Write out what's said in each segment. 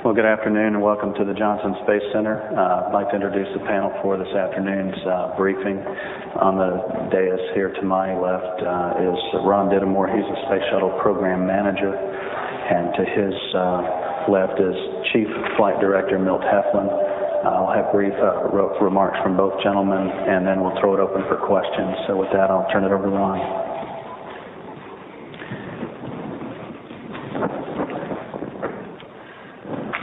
Well, good afternoon and welcome to the Johnson Space Center. I'd like to introduce the panel for this afternoon's briefing. On the dais here to my left is Ron Dittemore. He's the Space Shuttle Program Manager. And to his left is Chief Flight Director Milt Heflin. I'll have brief remarks from both gentlemen, and then we'll throw it open for questions. So with that, I'll turn it over to Ron.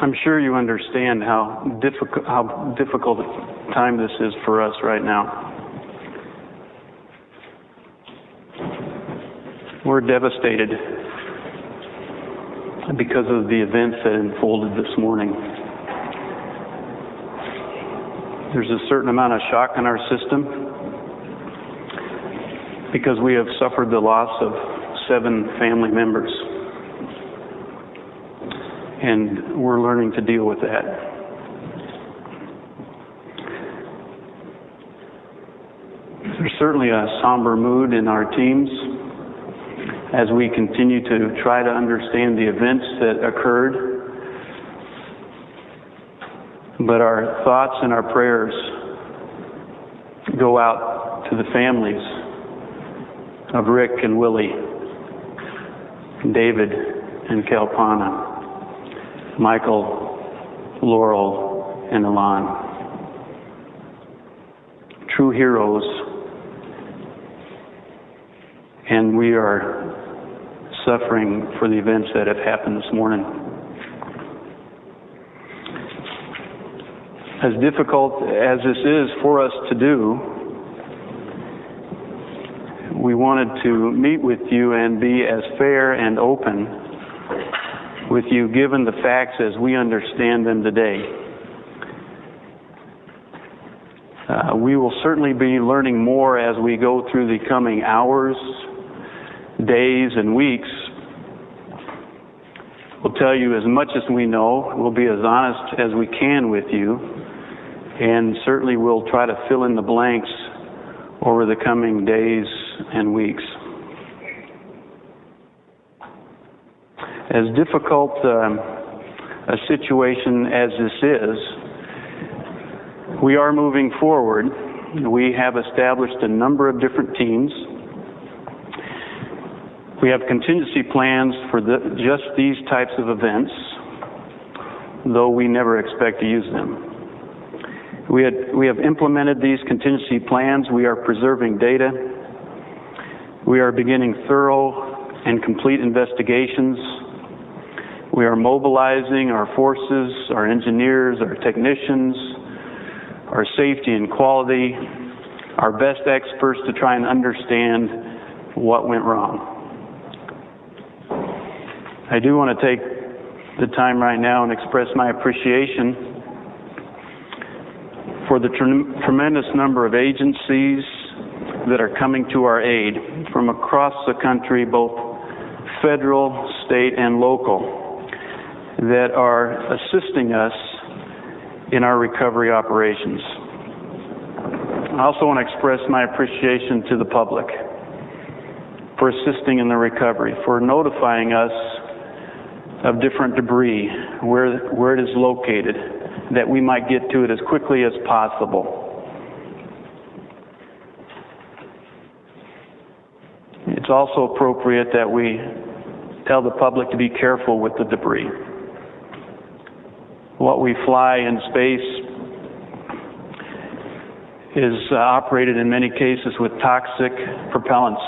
I'm sure you understand how difficult a time this is for us right now. We're devastated because of the events that unfolded this morning. There's a certain amount of shock in our system because we have suffered the loss of 7 family members. And we're learning to deal with that. There's certainly a somber mood in our teams as we continue to try to understand the events that occurred. But our thoughts and our prayers go out to the families of Rick and Willie, David and Kalpana, Michael, Laurel, and Alon. True heroes. And we are suffering for the events that have happened this morning. As difficult as this is for us to do, we wanted to meet with you and be as fair and open with you, given the facts as we understand them today. We will certainly be learning more as we go through the coming hours, days, and weeks. We'll tell you as much as we know. We'll be as honest as we can with you, and certainly we'll try to fill in the blanks over the coming days and weeks. As difficult a situation as this is, we are moving forward. We have established a number of different teams. We have contingency plans for just these types of events, though we never expect to use them. We have implemented these contingency plans. We are preserving data. We are beginning thorough and complete investigations. We are mobilizing our forces, our engineers, our technicians, our safety and quality, our best experts to try and understand what went wrong. I do want to take the time right now and express my appreciation for the tremendous number of agencies that are coming to our aid from across the country, both federal, state, and local, that are assisting us in our recovery operations. I also want to express my appreciation to the public for assisting in the recovery, for notifying us of different debris, where it is located, that we might get to it as quickly as possible. It's also appropriate that we tell the public to be careful with the debris. What we fly in space is operated in many cases with toxic propellants,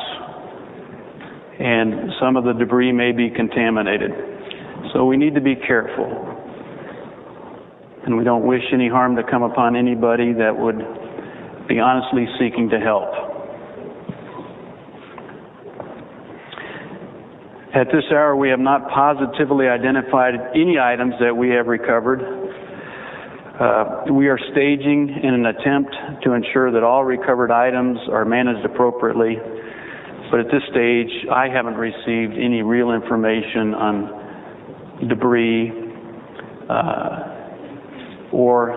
and some of the debris may be contaminated. So we need to be careful, and we don't wish any harm to come upon anybody that would be honestly seeking to help. At this hour, we have not positively identified any items that we have recovered. We are staging in an attempt to ensure that all recovered items are managed appropriately. But at this stage, I haven't received any real information on debris or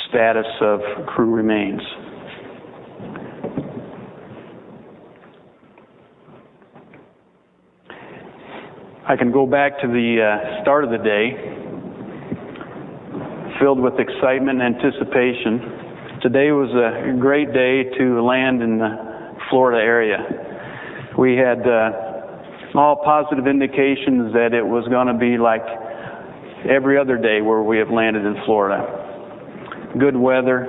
status of crew remains. I can go back to the start of the day, filled with excitement and anticipation. Today was a great day to land in the Florida area. We had all positive indications that it was going to be like every other day where we have landed in Florida. Good weather,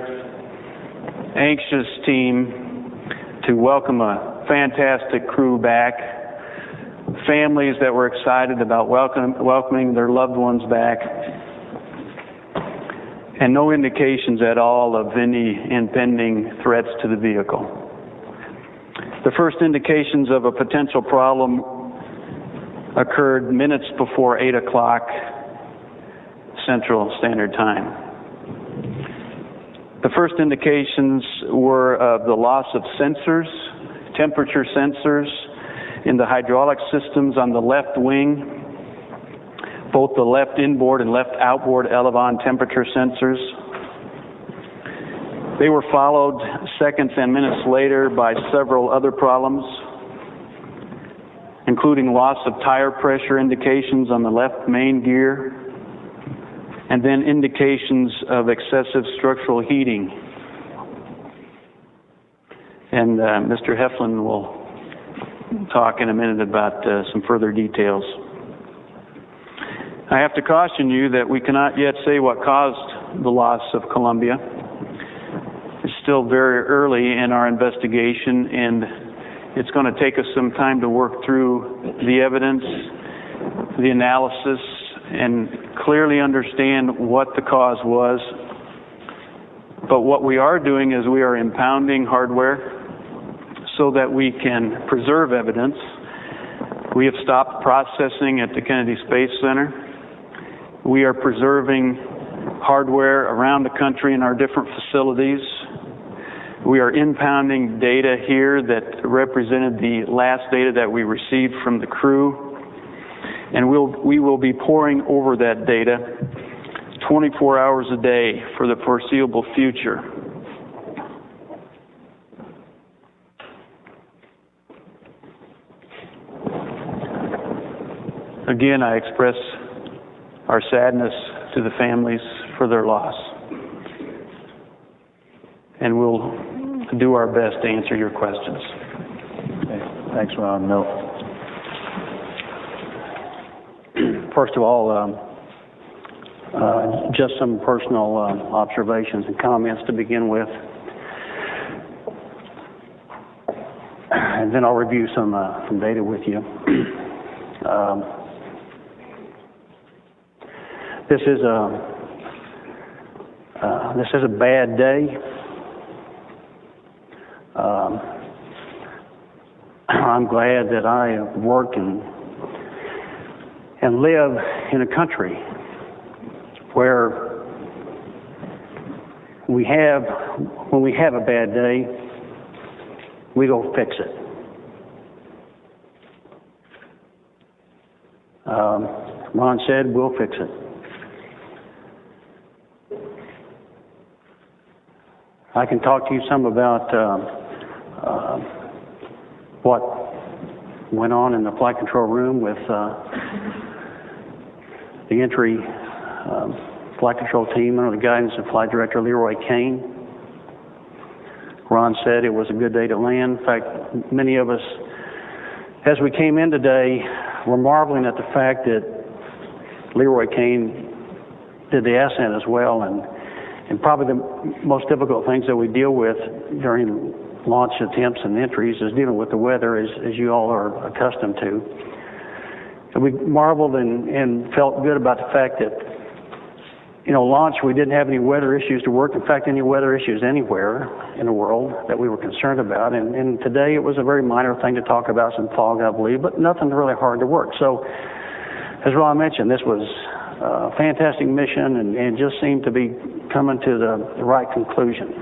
anxious team to welcome a fantastic crew back, families that were excited about welcoming their loved ones back, and no indications at all of any impending threats to the vehicle. The first indications of a potential problem occurred minutes before 8 o'clock Central Standard Time. The first indications were of the loss of sensors, temperature sensors in the hydraulic systems on the left wing, both the left inboard and left outboard elevon temperature sensors. They were followed seconds and minutes later by several other problems, including loss of tire pressure indications on the left main gear, and then indications of excessive structural heating. And Mr. Heflin will talk in a minute about some further details. I have to caution you that we cannot yet say what caused the loss of Columbia. It's still very early in our investigation, and it's going to take us some time to work through the evidence, the analysis, and clearly understand what the cause was. But what we are doing is we are impounding hardware so that we can preserve evidence. We have stopped processing at the Kennedy Space Center. We are preserving hardware around the country in our different facilities. We are impounding data here that represented the last data that we received from the crew. And we will be poring over that data 24 hours a day for the foreseeable future. Again, I express our sadness to the families for their loss. And we'll do our best to answer your questions. Okay. Thanks, Ron. No. First of all, just some personal observations and comments to begin with. And then I'll review some data with you. This is a bad day. I'm glad that I work and live in a country where when we have a bad day, we go fix it. Ron said, we'll fix it. I can talk to you some about what went on in the flight control room with the entry flight control team under the guidance of Flight Director Leroy Kane. Ron said it was a good day to land. In fact, many of us, as we came in today, were marveling at the fact that Leroy Kane did the ascent as well, and probably the most difficult things that we deal with during launch attempts and entries is dealing with the weather, as you all are accustomed to. And we marveled and felt good about the fact that, launch, we didn't have any weather issues to work. In fact, any weather issues anywhere in the world that we were concerned about. And today it was a very minor thing to talk about, some fog, I believe, but nothing really hard to work. So, as Ron mentioned, this was a fantastic mission and just seemed to be coming to the right conclusion.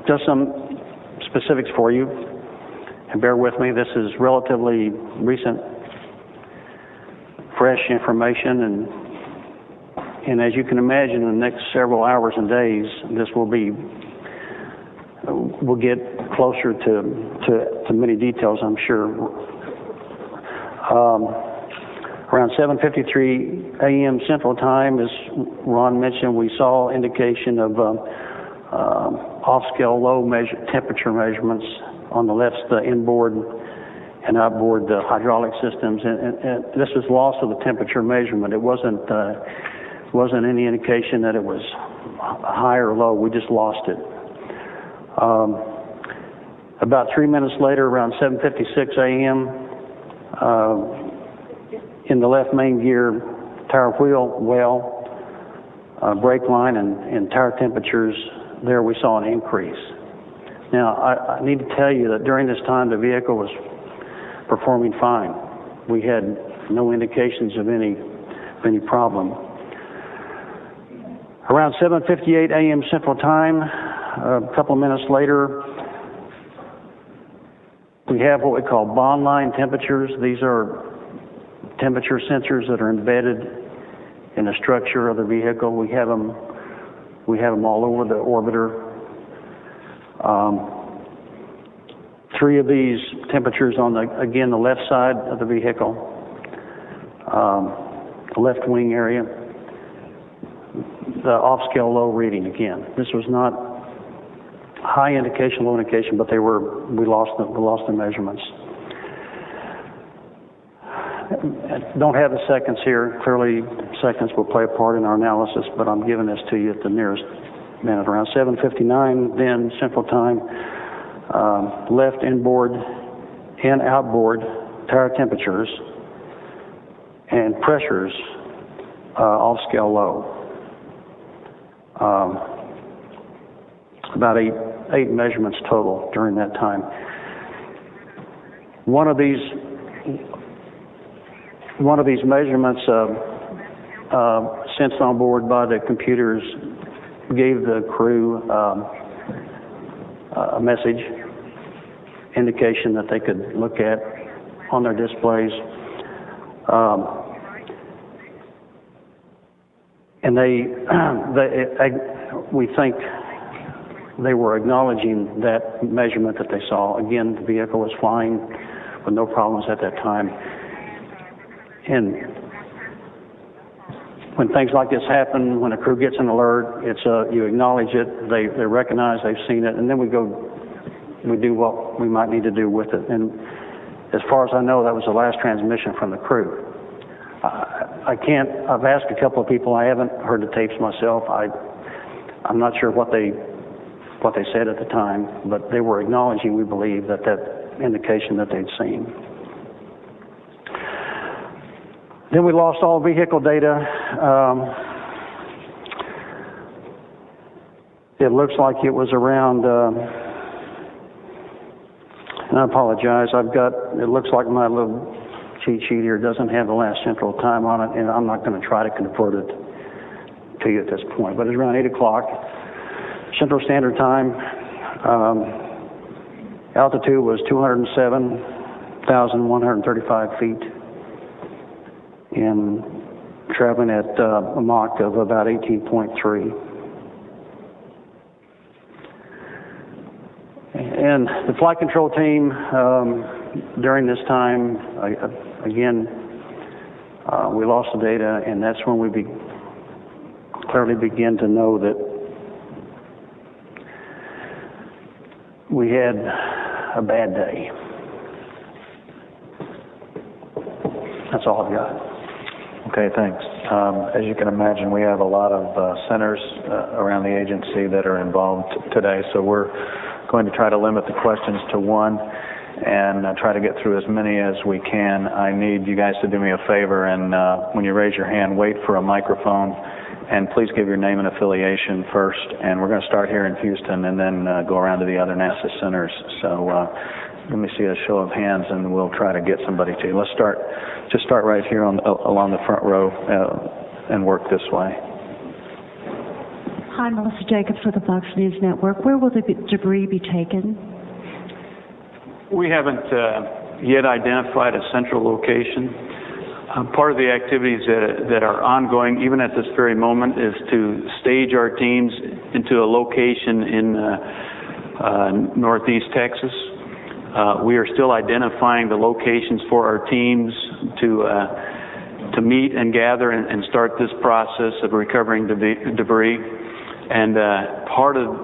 Just some specifics for you, and bear with me, this is relatively recent, fresh information, and as you can imagine, in the next several hours and days, this will get closer to many details, I'm sure. Around 7:53 a.m. Central Time, as Ron mentioned, we saw indication of off-scale low temperature measurements on the left, the inboard and outboard hydraulic systems, and this was loss of the temperature measurement. It wasn't any indication that it was high or low. We just lost it. About 3 minutes later, around 7:56 a.m., in the left main gear tire wheel well, brake line, and tire temperatures, there we saw an increase. Now, I need to tell you that during this time, the vehicle was performing fine. We had no indications of any problem. Around 7:58 a.m. Central Time, a couple of minutes later, we have what we call bond line temperatures. These are temperature sensors that are embedded in the structure of the vehicle. We have them all over the orbiter. 3 of these temperatures on the left side of the vehicle, the left wing area. The off-scale low reading again. This was not high indication, low indication, but we lost the measurements. I don't have the seconds here. Clearly, seconds will play a part in our analysis, but I'm giving this to you at the nearest minute. Around 7:59, then Central Time, left inboard and outboard tire temperatures and pressures off-scale low. About eight measurements total during that time. One of these measurements sensed on board by the computers gave the crew a message, indication that they could look at on their displays. And we think they were acknowledging that measurement that they saw. Again, the vehicle was flying with no problems at that time. And when things like this happen, when a crew gets an alert, you acknowledge it, they recognize they've seen it, and then we do what we might need to do with it. And as far as I know, that was the last transmission from the crew. I've asked a couple of people, I haven't heard the tapes myself. I'm not sure what they said at the time, but they were acknowledging, we believe, that indication that they'd seen. Then we lost all vehicle data. It looks like it was around, and I apologize, it looks like my little cheat sheet here doesn't have the last Central Time on it, and I'm not going to try to convert it to you at this point, but it's around 8 o'clock Central Standard Time. Altitude was 207,135 feet, and traveling at a Mach of about 18.3. And the flight control team, during this time, we lost the data, and that's when we clearly begin to know that we had a bad day. That's all I've got. Okay, thanks. As you can imagine, we have a lot of centers around the agency that are involved today, so we're going to try to limit the questions to one and try to get through as many as we can. I need you guys to do me a favor, and when you raise your hand, wait for a microphone, and please give your name and affiliation first. And we're going to start here in Houston and then go around to the other NASA centers. So let me see a show of hands, and we'll try to get somebody to you. Let's start right here along the front row and work this way. Hi, Melissa Jacobs with the Fox News Network. Where will the debris be taken? We haven't yet identified a central location. Part of the activities that are ongoing, even at this very moment, is to stage our teams into a location in Northeast Texas. We are still identifying the locations for our teams to meet and gather and start this process of recovering debris. And part of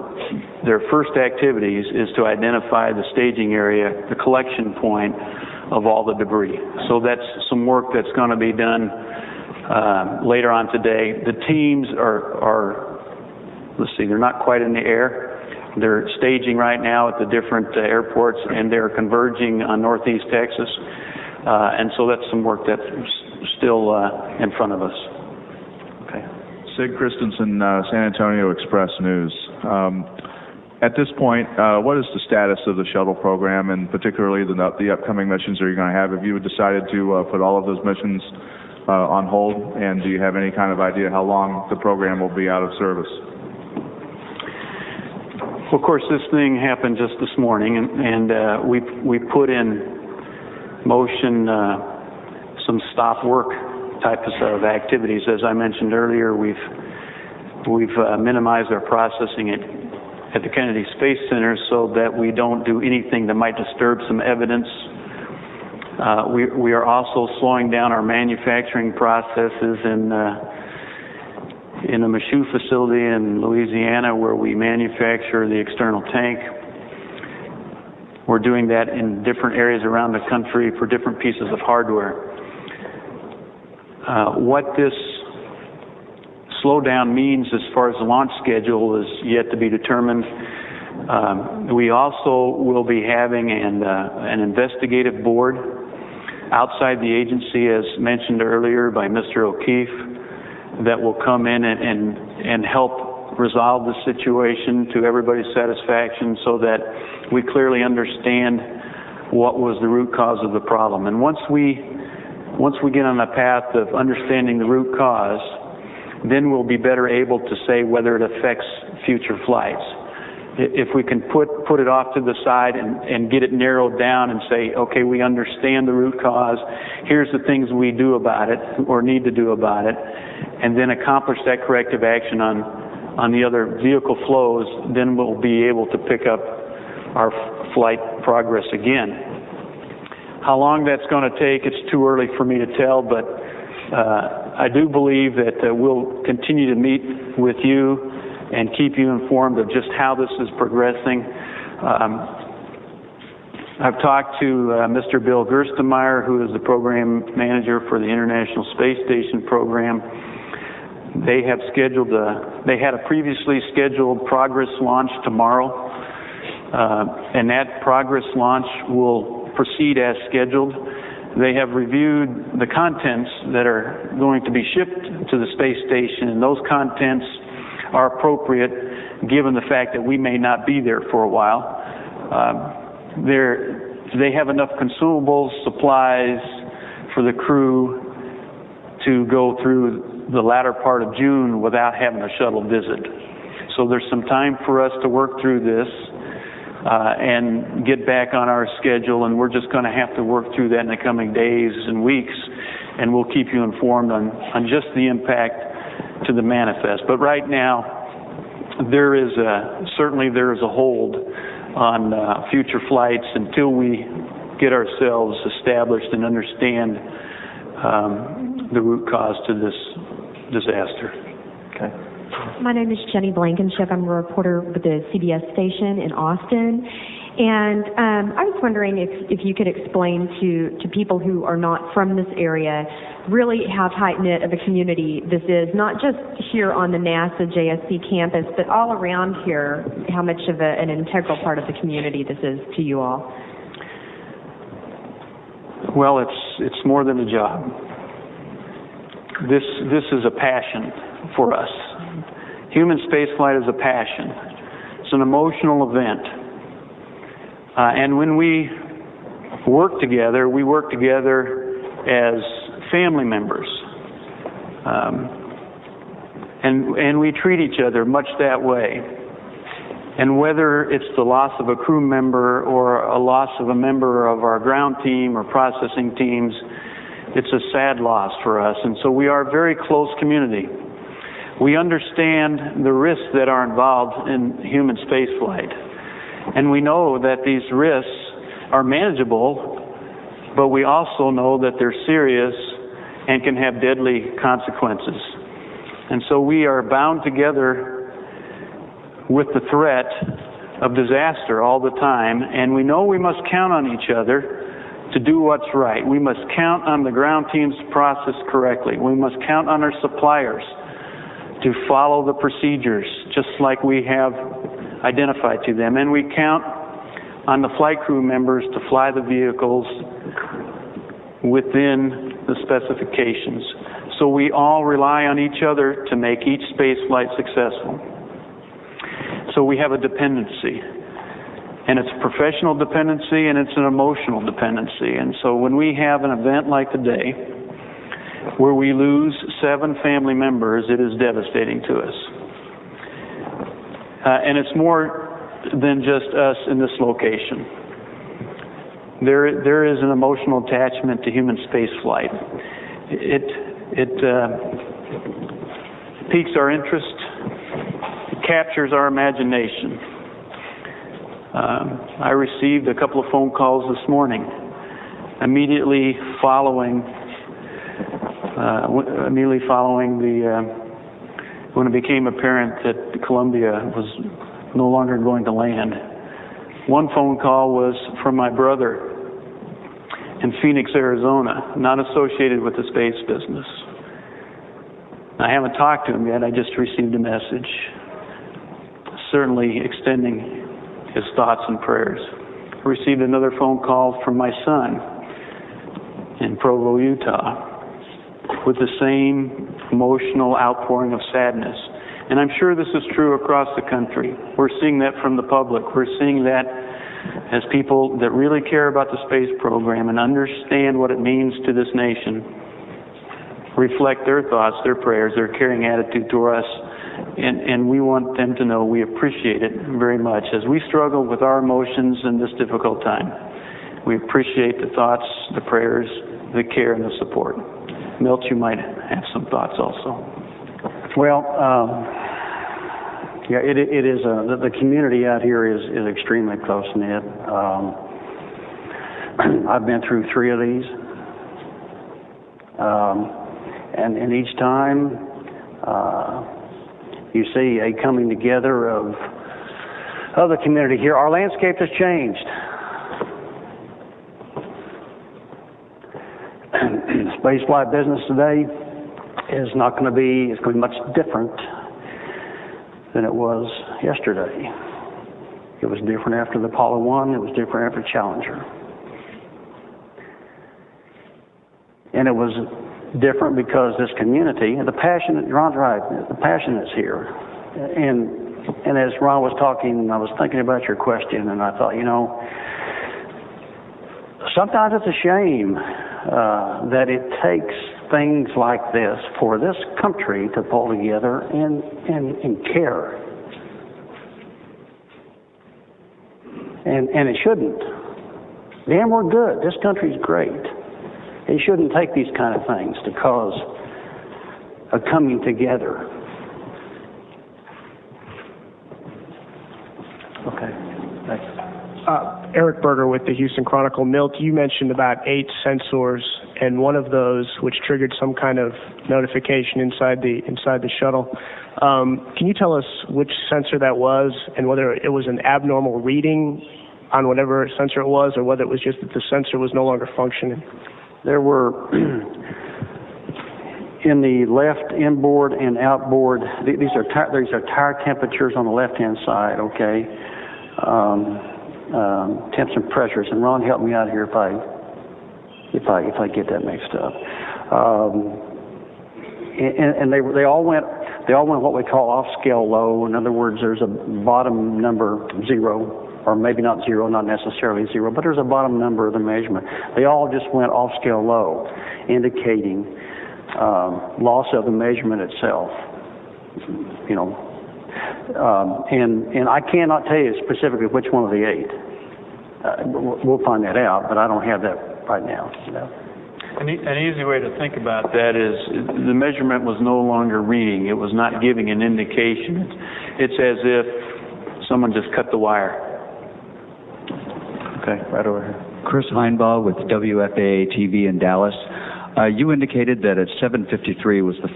their first activities is to identify the staging area, the collection point of all the debris. So that's some work that's going to be done later on today. The teams are, let's see, they're not quite in the air. They're staging right now at the different airports, and they're converging on Northeast Texas. And so that's some work that's still in front of us. Okay. Sig Christensen, San Antonio Express News. At this point, what is the status of the shuttle program, and particularly the upcoming missions that you're going to have? Have you decided to put all of those missions on hold, and do you have any kind of idea how long the program will be out of service? Well, of course, this thing happened just this morning, and we put in motion some stop work types of activities. As I mentioned earlier, we've minimized our processing at the Kennedy Space Center so that we don't do anything that might disturb some evidence. We are also slowing down our manufacturing processes in a Michoud facility in Louisiana where we manufacture the external tank. We're doing that in different areas around the country for different pieces of hardware. What this slowdown means as far as the launch schedule is yet to be determined. We also will be having an investigative board outside the agency, as mentioned earlier by Mr. O'Keefe, that will come in and help resolve the situation to everybody's satisfaction so that we clearly understand what was the root cause of the problem. And once we get on a path of understanding the root cause, then we'll be better able to say whether it affects future flights. If we can put it off to the side and get it narrowed down and say, okay, we understand the root cause, here's the things we do about it or need to do about it, and then accomplish that corrective action on the other vehicle flows, then we'll be able to pick up our flight progress again. How long that's going to take, it's too early for me to tell, but I do believe that we'll continue to meet with you and keep you informed of just how this is progressing. I've talked to Mr. Bill Gerstenmaier, who is the program manager for the International Space Station program. They had a previously scheduled Progress launch tomorrow, and that Progress launch will proceed as scheduled. They have reviewed the contents that are going to be shipped to the space station, and those contents are appropriate given the fact that we may not be there for a while. They have enough consumables, supplies for the crew to go through the latter part of June without having a shuttle visit. So there's some time for us to work through this and get back on our schedule, and we're just going to have to work through that in the coming days and weeks, and we'll keep you informed on just the impact to the manifest. But right now, certainly there is a hold on future flights until we get ourselves established and understand the root cause to this disaster. Okay. My name is Jenny Blankenship. I'm a reporter with the CBS station in Austin. And I was wondering if you could explain to people who are not from this area really how tight-knit of a community this is, not just here on the NASA JSC campus, but all around here, how much of an integral part of the community this is to you all. Well, it's more than a job. This is a passion for us. Human spaceflight is a passion. It's an emotional event. And when we work together as family members. And we treat each other much that way. And whether it's the loss of a crew member or a loss of a member of our ground team or processing teams, it's a sad loss for us. And so we are a very close community. We understand the risks that are involved in human spaceflight. And we know that these risks are manageable, but we also know that they're serious and can have deadly consequences. And so we are bound together with the threat of disaster all the time, and we know we must count on each other to do what's right. We must count on the ground teams to process correctly. We must count on our suppliers to follow the procedures just like we have identified to them. And we count on the flight crew members to fly the vehicles within the specifications. So we all rely on each other to make each space flight successful. So we have a dependency. And it's a professional dependency and it's an emotional dependency. And so when we have an event like today, where we lose 7 family members, it is devastating to us. And it's more than just us in this location. There is an emotional attachment to human space flight. It piques our interest. It captures our imagination. I received a couple of phone calls this morning, immediately following when it became apparent that Columbia was no longer going to land. One phone call was from my brother in Phoenix, Arizona, not associated with the space business. I haven't talked to him yet. I just received a message, certainly extending his thoughts and prayers. I received another phone call from my son in Provo, Utah, with the same emotional outpouring of sadness. And I'm sure this is true across the country. We're seeing that from the public. We're seeing that as people that really care about the space program and understand what it means to this nation reflect their thoughts, their prayers, their caring attitude toward us. And we want them to know we appreciate it very much. As we struggle with our emotions in this difficult time, we appreciate the thoughts, the prayers, the care, and the support. Milt, you might have some thoughts also. Well, yeah, it is. The community out here is extremely close knit. I've been through 3 of these, and each time you see a coming together of the community here. Our landscape has changed. Spaceflight business today is not going to be. It's going to be much different than it was yesterday. It was different after the Apollo 1. It was different after Challenger. And it was different because this community, and the passion, Ron's right, the passion is here. And as Ron was talking, I was thinking about your question, and I thought, sometimes it's a shame that it takes things like this for this country to pull together and care. And it shouldn't. Damn, we're good. This country's great. It shouldn't take these kind of things to cause a coming together. Okay, thanks. Eric Berger with the Houston Chronicle. Milt, you mentioned about 8 sensors, and one of those which triggered some kind of notification inside the shuttle. Can you tell us which sensor that was, and whether it was an abnormal reading on whatever sensor it was, or whether it was just that the sensor was no longer functioning? There were in the left inboard and outboard. These are tire temperatures on the left-hand side. Okay. Temps and pressures, and Ron, help me out here if I get that mixed up. And they all went what we call off scale low. In other words, there's a bottom number 0, or maybe not 0, not necessarily 0, but there's a bottom number of the measurement. They all just went off scale low, indicating loss of the measurement itself. And I cannot tell you specifically which one of the 8. We'll find that out, but I don't have that right now. An easy way to think about that is the measurement was no longer reading. It was not giving an indication. It's as if someone just cut the wire. Okay, right over here. Chris Heinbaugh with WFAA TV in Dallas. You indicated that at 7:53 was the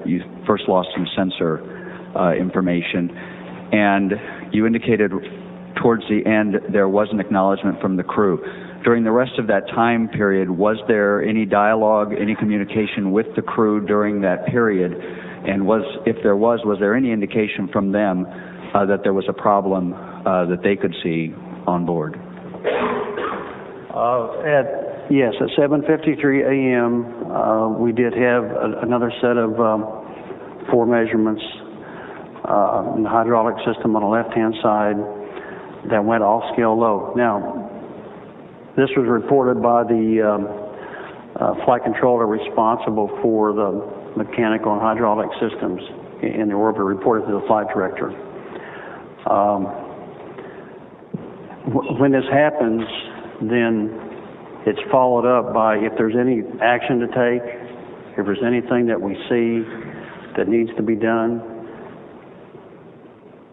you first lost some sensor information, and you indicated towards the end there was an acknowledgement from the crew. During the rest of that time period, was there any dialogue, any communication with the crew during that period? And if there was there any indication from them that there was a problem that they could see on board? Yes, at 7:53 a.m., we did have another set of 4 measurements in the hydraulic system on the left-hand side that went off scale low. Now, this was reported by the flight controller responsible for the mechanical and hydraulic systems in the orbit, reported to the flight director. When this happens, then it's followed up by if there's any action to take, if there's anything that we see that needs to be done,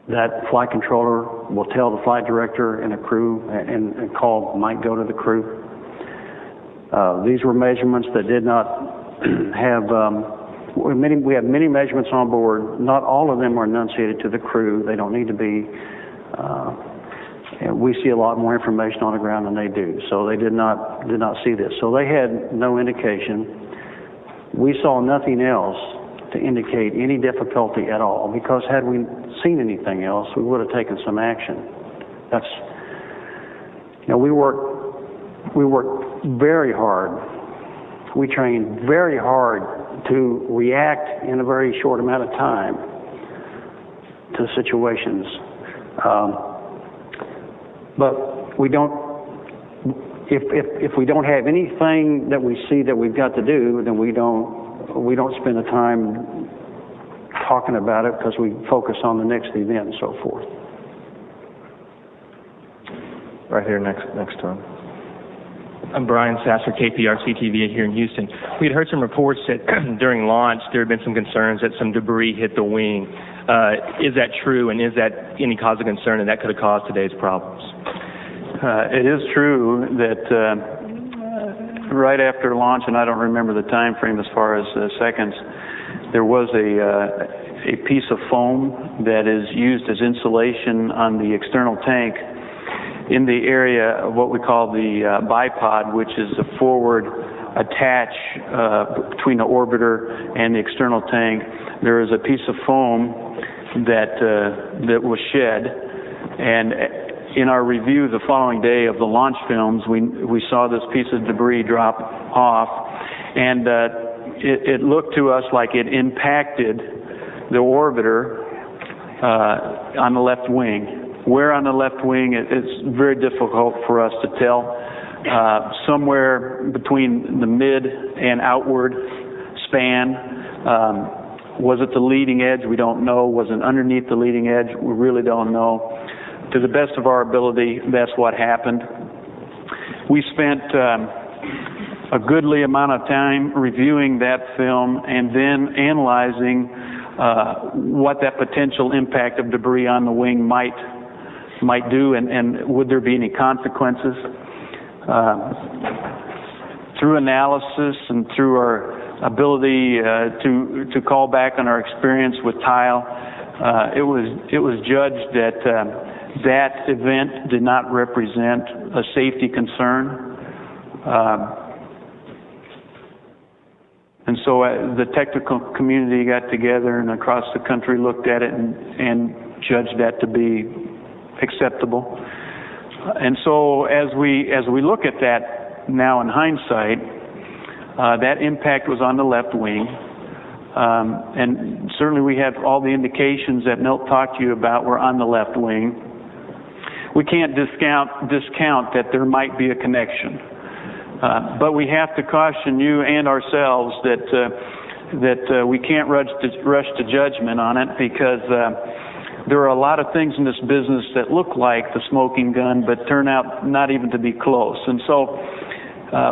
that flight controller will tell the flight director and the crew, and call might go to the crew. These were measurements that did not have, we have many measurements on board. Not all of them are enunciated to the crew. They don't need to be. And we see a lot more information on the ground than they do. So they did not see this. So they had no indication. We saw nothing else to indicate any difficulty at all, because had we seen anything else, we would have taken some action. That's, we worked very hard. We trained very hard to react in a very short amount of time to situations. But we don't, if we don't have anything that we see that we've got to do, then we don't spend the time talking about it, because we focus on the next event and so forth. Right here next to him. I'm Brian Sasser, KPRC-TV here in Houston. We had heard some reports that during launch there had been some concerns that some debris hit the wing. Is that true, and is that any cause of concern, and that could have caused today's problems? It is true that right after launch, and I don't remember the time frame as far as seconds, there was a piece of foam that is used as insulation on the external tank in the area of what we call the bipod, which is the forward attach between the orbiter and the external tank. There is a piece of foam that was shed, and in our review the following day of the launch films, we saw this piece of debris drop off, and it looked to us like it impacted the orbiter on the left wing. Where on the left wing, it's very difficult for us to tell. Somewhere between the mid and outward span. Was it the leading edge? We don't know. Was it underneath the leading edge? We really don't know. To the best of our ability, that's what happened. We spent a goodly amount of time reviewing that film and then analyzing what that potential impact of debris on the wing might do, and would there be any consequences. Through analysis and through our ability to call back on our experience with tile, it was judged that that event did not represent a safety concern. And so the technical community got together and across the country looked at it and judged that to be acceptable. And so as we look at that now in hindsight, that impact was on the left wing. And certainly we have all the indications that Milt talked to you about were on the left wing. We can't discount that there might be a connection. But we have to caution you and ourselves that we can't rush to judgment on it, because there are a lot of things in this business that look like the smoking gun but turn out not even to be close. And so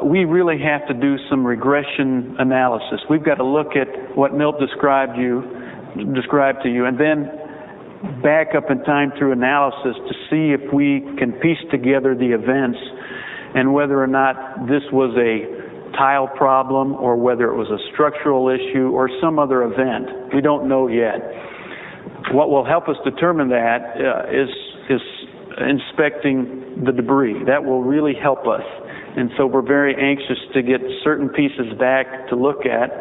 we really have to do some regression analysis. We've got to look at what Milt described to you, and then back up in time through analysis to see if we can piece together the events and whether or not this was a tile problem or whether it was a structural issue or some other event. We don't know yet. What will help us determine that is inspecting the debris. That will really help us. And so we're very anxious to get certain pieces back to look at,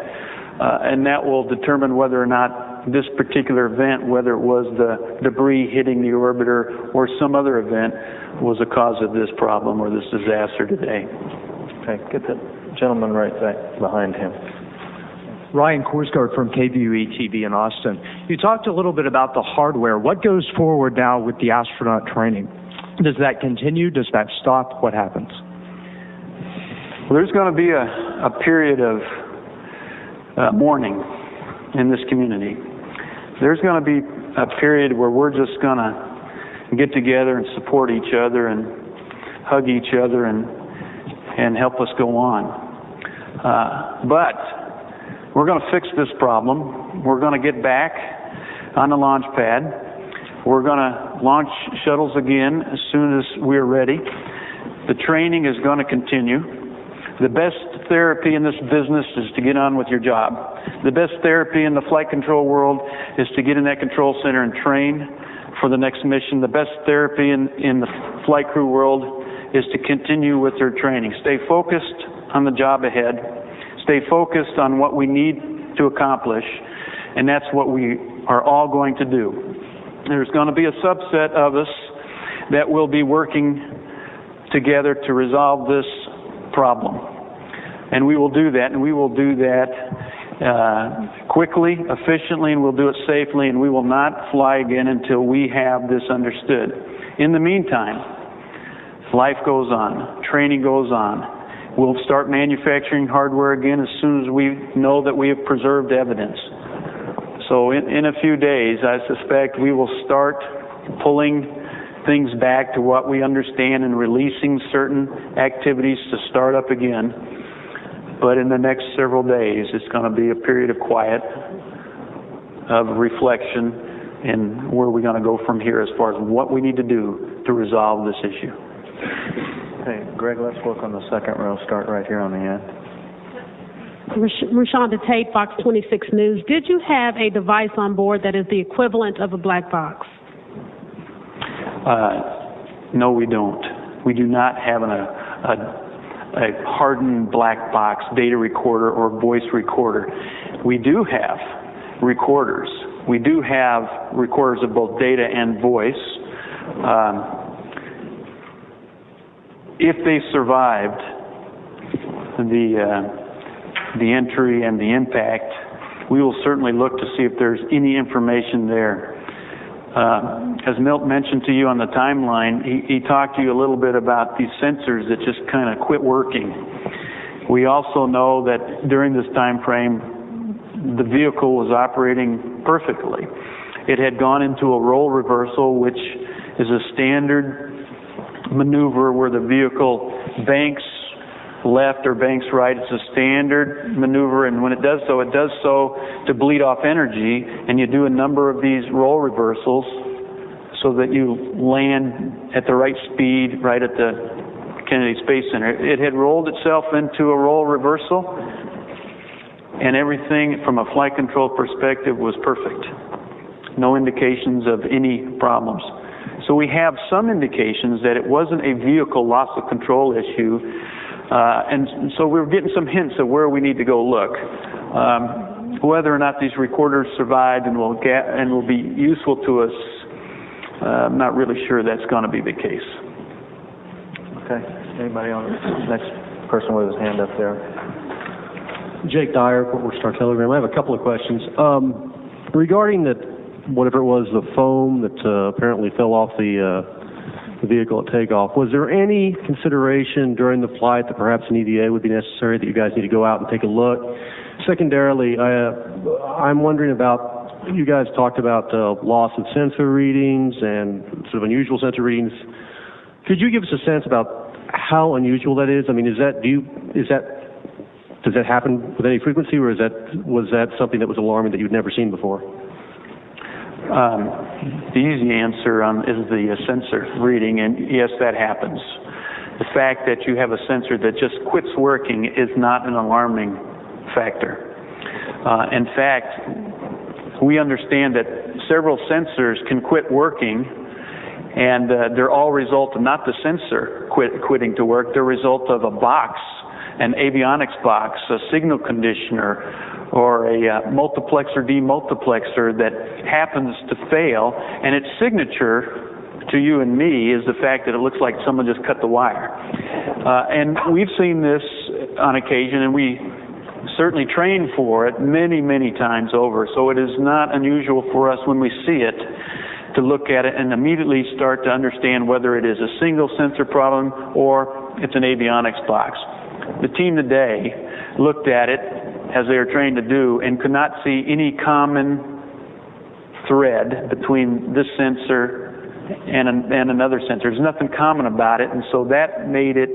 and that will determine whether or not this particular event, whether it was the debris hitting the orbiter or some other event, was a cause of this problem or this disaster today. Okay, get that gentleman right back behind him. Ryan Korsgaard from KVUE-TV in Austin. You talked a little bit about the hardware. What goes forward now with the astronaut training? Does that continue? Does that stop? What happens? Well, there's going to be a period of mourning in this community. There's going to be a period where we're just going to get together and support each other and hug each other and help us go on. But we're going to fix this problem. We're going to get back on the launch pad. We're going to launch shuttles again as soon as we're ready. The training is going to continue. The best therapy in this business is to get on with your job. The best therapy in the flight control world is to get in that control center and train for the next mission. The best therapy in the flight crew world is to continue with their training. Stay focused on the job ahead. Stay focused on what we need to accomplish, and that's what we are all going to do. There's going to be a subset of us that will be working together to resolve this problem. And we will do that, and we will do that quickly, efficiently, and we'll do it safely, and we will not fly again until we have this understood. In the meantime, life goes on, training goes on. We'll start manufacturing hardware again as soon as we know that we have preserved evidence. So in a few days, I suspect we will start pulling things back to what we understand and releasing certain activities to start up again. But in the next several days, it's going to be a period of quiet, of reflection, and where we're going to go from here as far as what we need to do to resolve this issue. Okay, Greg, let's work on the second row. Start right here on the end. Rashonda Tate, Fox 26 News. Did you have a device on board that is the equivalent of a black box? No, we don't. We do not have a hardened black box data recorder or voice recorder. We do have recorders. We do have recorders of both data and voice. If they survived the entry and the impact, we will certainly look to see if there's any information there. As Milt mentioned to you on the timeline, he talked to you a little bit about these sensors that just kind of quit working. We also know that during this time frame, the vehicle was operating perfectly. It had gone into a roll reversal, which is a standard maneuver where the vehicle banks left or banks right. It's a standard maneuver, and when it does so to bleed off energy, and you do a number of these roll reversals so that you land at the right speed right at the Kennedy Space Center. It had rolled itself into a roll reversal, and everything from a flight control perspective was perfect. No indications of any problems. So we have some indications that it wasn't a vehicle loss of control issue, and so we're getting some hints of where we need to go look. Whether or not these recorders survived and will be useful to us, I'm not really sure that's going to be the case. Okay. Anybody on the next person with his hand up there? Jake Dyer, Fort Worth Star Telegram. I have a couple of questions. Regarding that, whatever it was, the foam that apparently fell off the vehicle at takeoff, was there any consideration during the flight that perhaps an EVA would be necessary, that you guys need to go out and take a look? Secondarily, I'm wondering about, you guys talked about loss of sensor readings and sort of unusual sensor readings. Could you give us a sense about how unusual that is? I mean, does that happen with any frequency, or was that something that was alarming that you'd never seen before? The easy answer is the sensor reading, and yes, that happens. The fact that you have a sensor that just quits working is not an alarming factor. In fact, we understand that several sensors can quit working, and they're all result of not the sensor quitting to work, they're a result of a box, an avionics box, a signal conditioner, or a multiplexer demultiplexer that happens to fail, and its signature to you and me is the fact that it looks like someone just cut the wire. And we've seen this on occasion, and we certainly train for it many, many times over, so it is not unusual for us when we see it to look at it and immediately start to understand whether it is a single sensor problem or it's an avionics box. The team today looked at it as they were trained to do and could not see any common thread between this sensor and another sensor. There's nothing common about it, and so that made it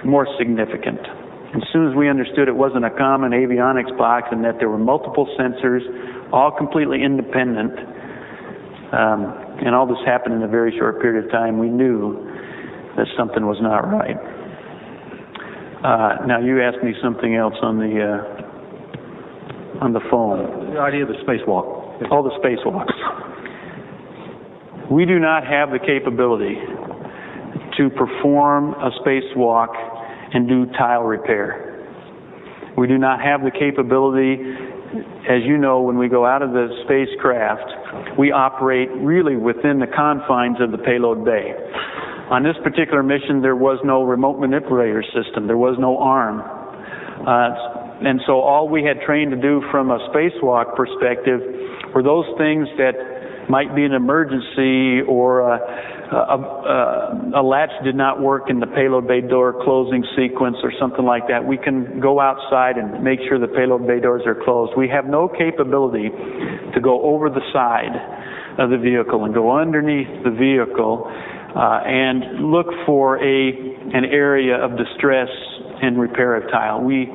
more significant. As soon as we understood it wasn't a common avionics box and that there were multiple sensors, all completely independent, and all this happened in a very short period of time, we knew that something was not right. Now you asked me something else on the phone. The idea of the spacewalk. Oh, the spacewalks. We do not have the capability to perform a spacewalk and do tile repair. We do not have the capability. As you know, when we go out of the spacecraft, we operate really within the confines of the payload bay. On this particular mission, there was no remote manipulator system. There was no arm. And so all we had trained to do from a spacewalk perspective were those things that might be an emergency, or a latch did not work in the payload bay door closing sequence or something like that. We can go outside and make sure the payload bay doors are closed. We have no capability to go over the side of the vehicle and go underneath the vehicle and look for an area of distress and repair a tile. We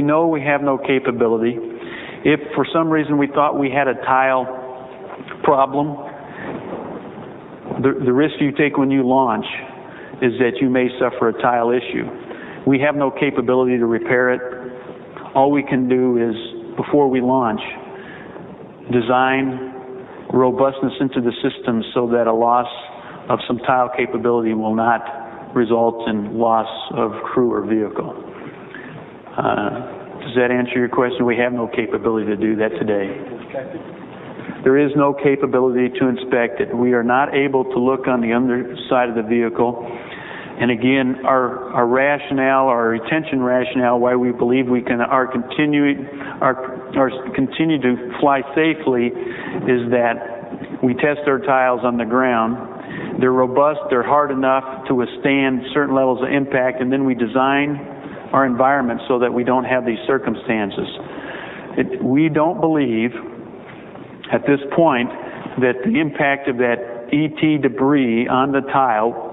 know we have no capability. If for some reason we thought we had a tile problem, the risk you take when you launch is that you may suffer a tile issue. We have no capability to repair it. All we can do is, before we launch, design robustness into the system so that a loss of some tile capability will not result in loss of crew or vehicle. Does that answer your question? We have no capability to do that today. There is no capability to inspect it. We are not able to look on the underside of the vehicle. And again, our rationale, our retention rationale, why we believe we can continue to fly safely, is that we test our tiles on the ground. They're robust, they're hard enough to withstand certain levels of impact, and then we design our environment so that we don't have these circumstances. We don't believe at this point that the impact of that ET debris on the tile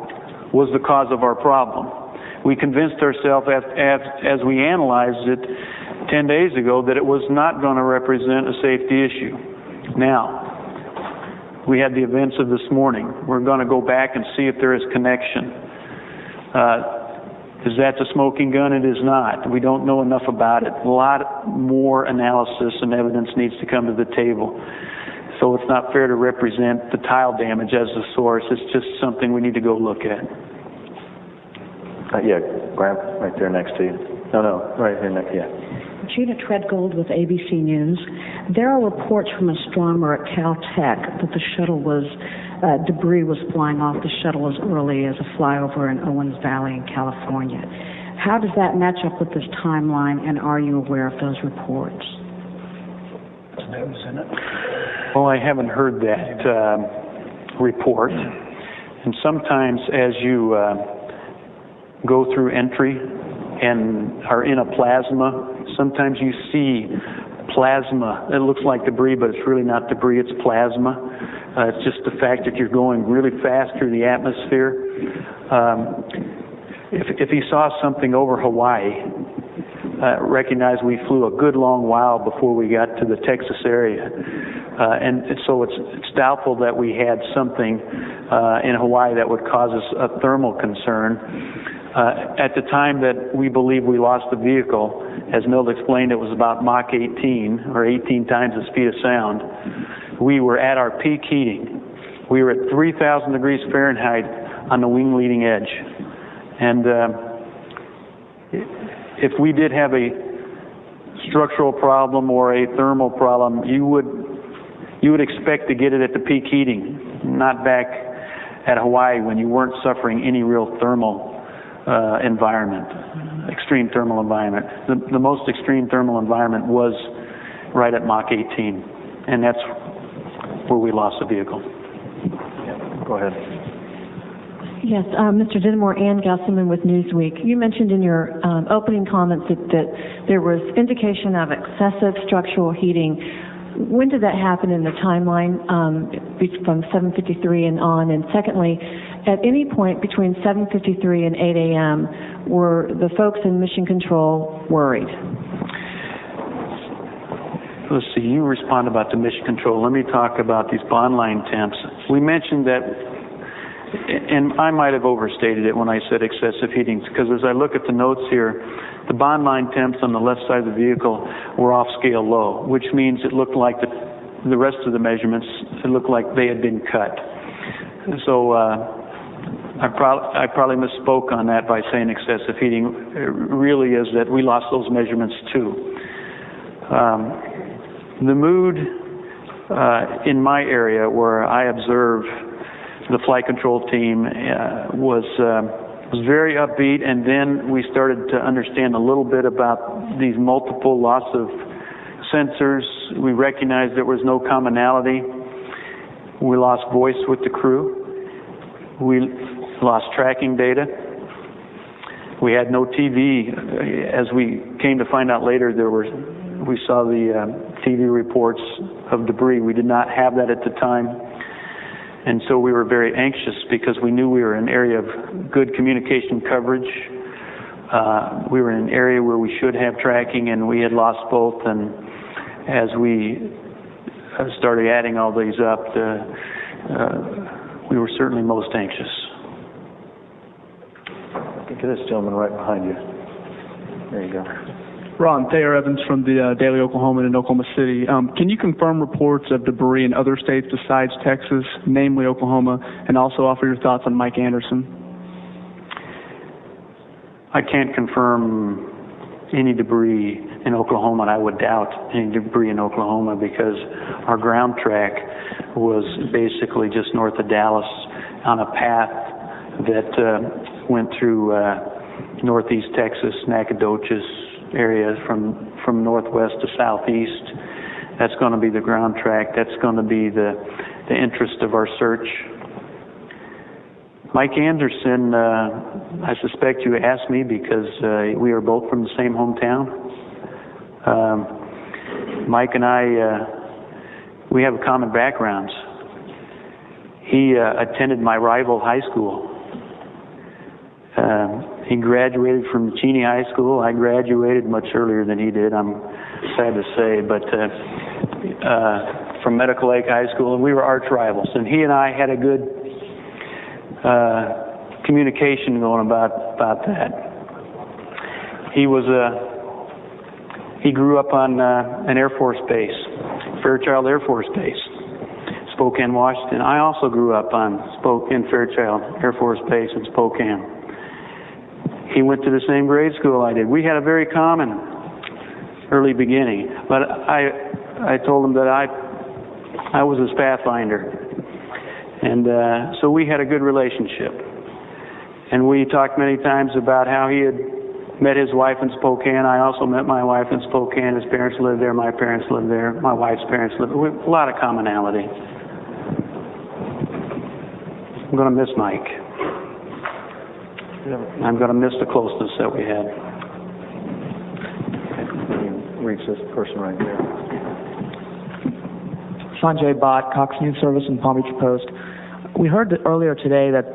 was the cause of our problem. We convinced ourselves as we analyzed it 10 days ago that it was not going to represent a safety issue. Now, we had the events of this morning. We're going to go back and see if there is connection. Is that the smoking gun? It is not. We don't know enough about it. A lot more analysis and evidence needs to come to the table. So it's not fair to represent the tile damage as the source. It's just something we need to go look at. Yeah, Graham, right there next to you. No, right here next, yeah. Gina Treadgold with ABC News. There are reports from an astronomer at Caltech that the shuttle debris was flying off the shuttle as early as a flyover in Owens Valley in California. How does that match up with this timeline, and are you aware of those reports? Well, I haven't heard that report. And sometimes as you go through entry and are in a plasma, sometimes you see plasma. It looks like debris, but it's really not debris, it's plasma. It's just the fact that you're going really fast through the atmosphere. If he saw something over Hawaii, recognize we flew a good long while before we got to the Texas area. and so it's doubtful that we had something in Hawaii that would cause us a thermal concern. At the time that we believe we lost the vehicle, as Milt explained, it was about Mach 18, or 18 times the speed of sound. We were at our peak heating. We were at 3,000 degrees Fahrenheit on the wing leading edge. And if we did have a structural problem or a thermal problem, you would expect to get it at the peak heating, not back at Hawaii when you weren't suffering any real thermal environment, extreme thermal environment. The most extreme thermal environment was right at Mach 18, and that's where we lost the vehicle. Go ahead. Yes, Mr. Dittemore, Ann Gusselman with Newsweek. You mentioned in your opening comments that there was indication of excessive structural heating. When did that happen in the timeline from 7:53 and on? And secondly, at any point between 7:53 and 8 a.m., were the folks in Mission Control worried? Let's see, you respond about the Mission Control. Let me talk about these bond line temps. We mentioned that, and I might have overstated it when I said excessive heating, because as I look at the notes here, the bond line temps on the left side of the vehicle were off scale low, which means it looked like the rest of the measurements, it looked like they had been cut. So I probably misspoke on that by saying excessive heating. It really is that we lost those measurements too. The mood in my area where I observe the flight control team was very upbeat, and then we started to understand a little bit about these multiple loss of sensors. We recognized there was no commonality. We lost voice with the crew. We lost tracking data. We had no TV. As we came to find out later, we saw the TV reports of debris. We did not have that at the time. And so we were very anxious because we knew we were in an area of good communication coverage. We were in an area where we should have tracking, and we had lost both. And as we started adding all these up, we were certainly most anxious. Get this gentleman right behind you. There you go. Ron, Thayer Evans from the Daily Oklahoman in Oklahoma City. Can you confirm reports of debris in other states besides Texas, namely Oklahoma, and also offer your thoughts on Mike Anderson? I can't confirm any debris in Oklahoma, and I would doubt any debris in Oklahoma because our ground track was basically just north of Dallas on a path that went through northeast Texas, Nacogdoches area from northwest to southeast. That's going to be the ground track. That's going to be the interest of our search. Mike Anderson, I suspect you asked me because we are both from the same hometown. Mike and I, we have common backgrounds. He attended my rival high school. He graduated from Cheney High School. I graduated much earlier than he did, I'm sad to say, but from Medical Lake High School, and we were arch rivals. And he and I had a good communication going about that. He grew up on an Air Force base, Fairchild Air Force Base, Spokane, Washington. I also grew up on Fairchild Air Force Base in Spokane. He went to the same grade school I did. We had a very common early beginning, but I told him that I was his pathfinder, and so we had a good relationship. And we talked many times about how he had met his wife in Spokane. I also met my wife in Spokane. His parents lived there. My parents lived there. My wife's parents lived there. A lot of commonality. I'm going to miss Mike. I'm going to miss the closeness that we had. Reach this person right here. Sanjay Bhatt, Cox News Service and Palm Beach Post. We heard earlier today that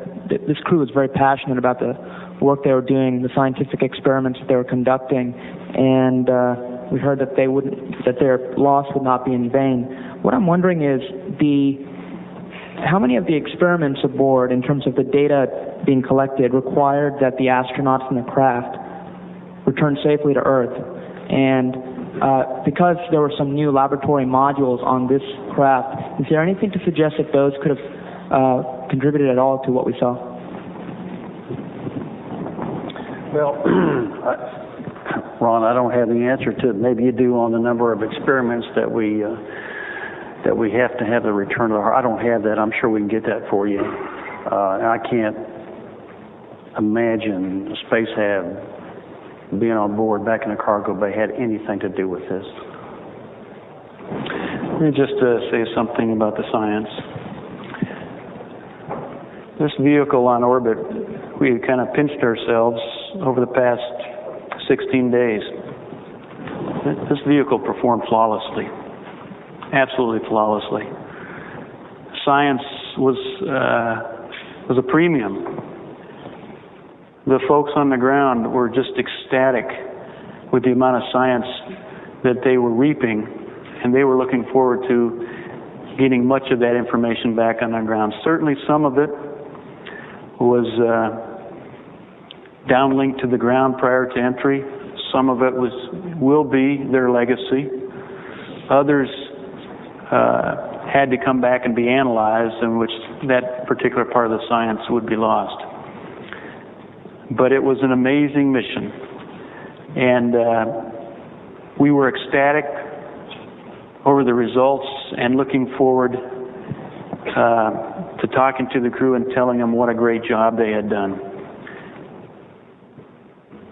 this crew was very passionate about the work they were doing, the scientific experiments that they were conducting, and we heard that that their loss would not be in vain. What I'm wondering is how many of the experiments aboard, in terms of the data being collected, required that the astronauts in the craft return safely to Earth? And because there were some new laboratory modules on this craft, is there anything to suggest that those could have contributed at all to what we saw? Well, Ron, I don't have the answer to it. Maybe you do on the number of experiments that we have to have the return of the heart. I don't have that. I'm sure we can get that for you. And I can't imagine Space Hab being on board back in the cargo bay had anything to do with this. Let me just say something about the science. This vehicle on orbit, we kind of pinched ourselves over the past 16 days. This vehicle performed flawlessly, absolutely flawlessly. Science was a premium. The folks on the ground were just ecstatic with the amount of science that they were reaping, and they were looking forward to getting much of that information back on the ground. Certainly some of it was downlinked to the ground prior to entry. Some of it will be their legacy. Others had to come back and be analyzed, in which that particular part of the science would be lost. But it was an amazing mission, and we were ecstatic over the results and looking forward to talking to the crew and telling them what a great job they had done.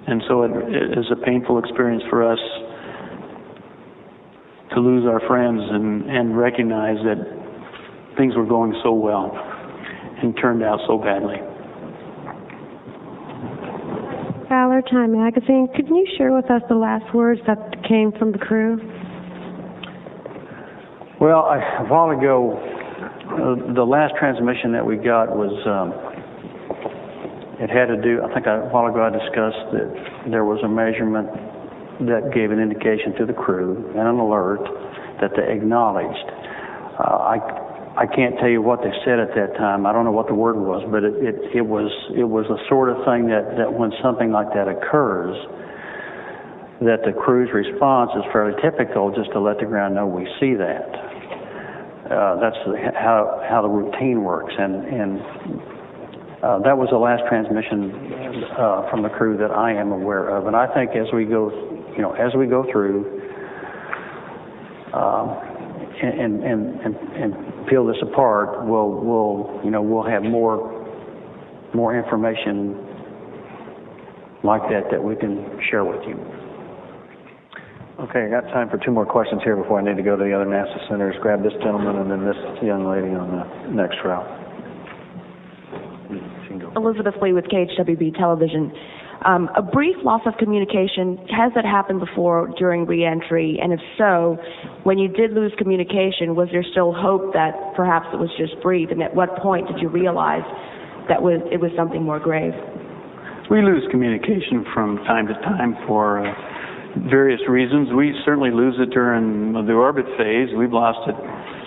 And so it is a painful experience for us to lose our friends and recognize that things were going so well and turned out so badly. Valor Time Magazine, could you share with us the last words that came from the crew? Well, a while ago, the last transmission that we got was, it had to do, I think a while ago I discussed that there was a measurement that gave an indication to the crew and an alert that they acknowledged. I can't tell you what they said at that time. I don't know what the word was, but it was the sort of thing that when something like that occurs, that the crew's response is fairly typical, just to let the ground know we see that. That's how the routine works, and that was the last transmission from the crew that I am aware of. And I think as we go through and peel this apart, we'll have more information like that we can share with you. Okay, I got time for 2 more questions here before I need to go to the other NASA centers. Grab this gentleman and then this young lady on the next row. Elizabeth Lee with KHWB Television. A brief loss of communication, has that happened before during reentry? And if so, when you did lose communication, was there still hope that perhaps it was just brief? And at what point did you realize that it was something more grave? We lose communication from time to time for various reasons. We certainly lose it during the orbit phase. We've lost it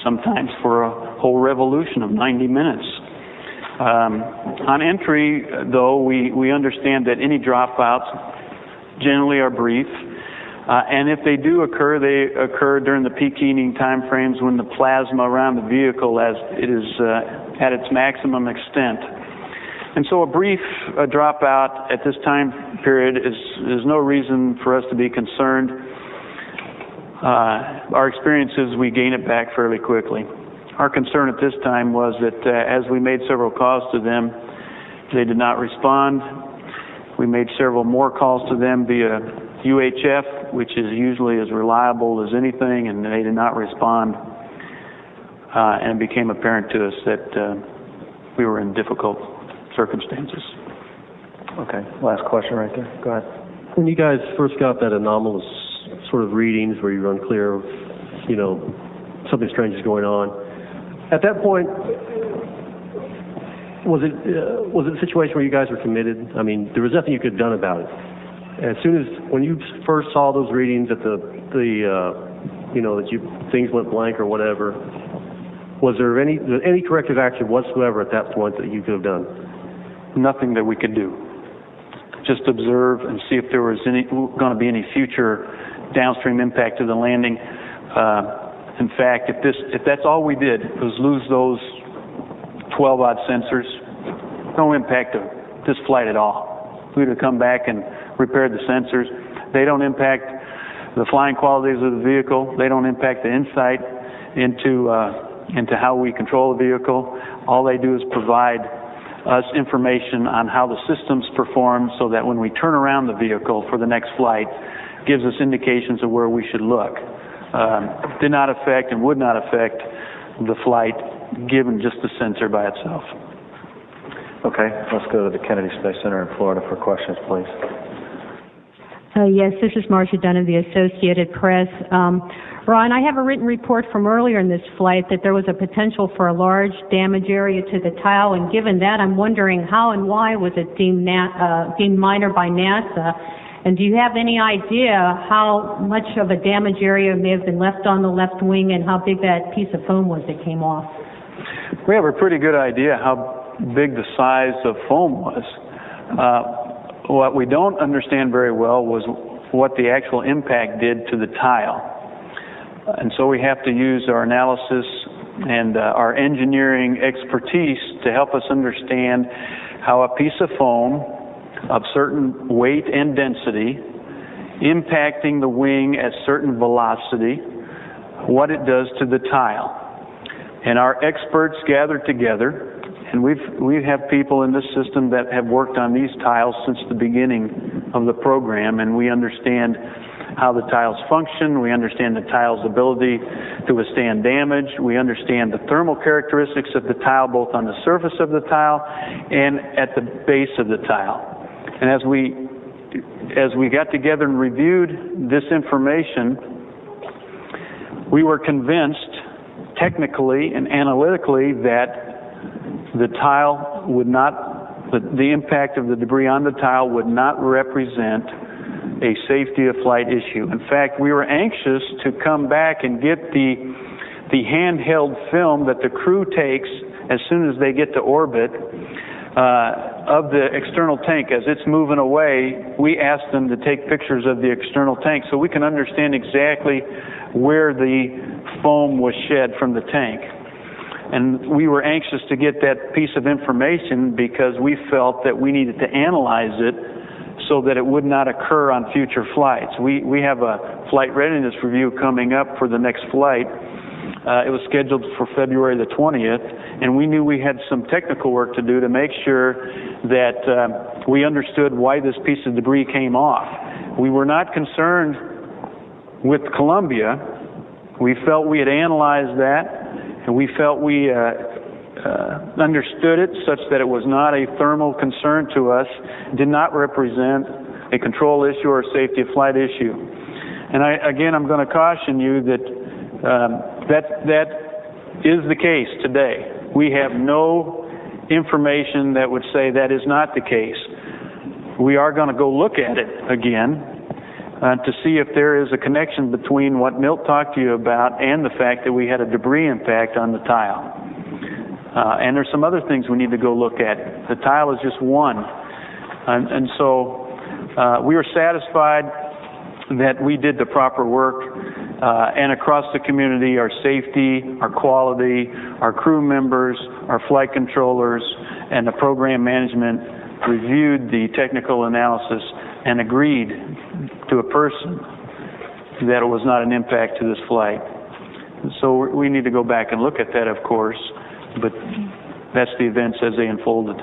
sometimes for a whole revolution of 90 minutes. On entry, though, we understand that any dropouts generally are brief, and if they do occur, they occur during the peak heating time frames when the plasma around the vehicle as it is at its maximum extent. And so a brief dropout at this time period is no reason for us to be concerned. Our experience is we gain it back fairly quickly. Our concern at this time was that as we made several calls to them, they did not respond. We made several more calls to them via UHF, which is usually as reliable as anything, and they did not respond. And it became apparent to us that we were in difficult circumstances. Okay, last question right there. Go ahead. When you guys first got that anomalous sort of readings where you were unclear of, something strange is going on, at that point, was it a situation where you guys were committed? I mean, there was nothing you could have done about it. when you first saw those readings at things went blank or whatever, was there any corrective action whatsoever at that point that you could have done? Nothing that we could do. Just observe and see if there was going to be any future downstream impact to the landing. In fact, if that's all we did was lose those 12-odd sensors, no impact to this flight at all. We'd have come back and repaired the sensors. They don't impact the flying qualities of the vehicle. They don't impact the insight into how we control the vehicle. All they do is provide us information on how the systems perform so that when we turn around the vehicle for the next flight, gives us indications of where we should look. Did not affect and would not affect the flight given just the sensor by itself. Okay, let's go to the Kennedy Space Center in Florida for questions, please. Yes, this is Marcia Dunn of the Associated Press. Ron, I have a written report from earlier in this flight that there was a potential for a large damage area to the tile, and given that, I'm wondering how and why was it deemed minor by NASA, and do you have any idea how much of a damage area may have been left on the left wing and how big that piece of foam was that came off? We have a pretty good idea how big the size of foam was. What we don't understand very well was what the actual impact did to the tile. And so we have to use our analysis and our engineering expertise to help us understand how a piece of foam of certain weight and density impacting the wing at certain velocity, what it does to the tile. And our experts gathered together, and we have people in this system that have worked on these tiles since the beginning of the program, and we understand how the tiles function, we understand the tile's ability to withstand damage, we understand the thermal characteristics of the tile both on the surface of the tile and at the base of the tile. And as we got together and reviewed this information, we were convinced technically and analytically that the tile would not, the impact of the debris on the tile would not represent a safety of flight issue. In fact, we were anxious to come back and get the handheld film that the crew takes as soon as they get to orbit of the external tank. As it's moving away, we asked them to take pictures of the external tank so we can understand exactly where the foam was shed from the tank. And we were anxious to get that piece of information because we felt that we needed to analyze it so that it would not occur on future flights. We have a flight readiness review coming up for the next flight. It was scheduled for February the 20th, and we knew we had some technical work to do to make sure that we understood why this piece of debris came off. We were not concerned with Columbia. We felt we had analyzed that, and we felt we understood it such that it was not a thermal concern to us, did not represent a control issue or a safety of flight issue. And I'm going to caution you that that is the case today. We have no information that would say that is not the case. We are going to go look at it again to see if there is a connection between what Milt talked to you about and the fact that we had a debris impact on the tile. And there's some other things we need to go look at. The tile is just one. And so we were satisfied that we did the proper work, and across the community, our safety, our quality, our crew members, our flight controllers, and the program management reviewed the technical analysis and agreed to a person that it was not an impact to this flight. So we need to go back and look at that, of course, but that's the events as they unfolded.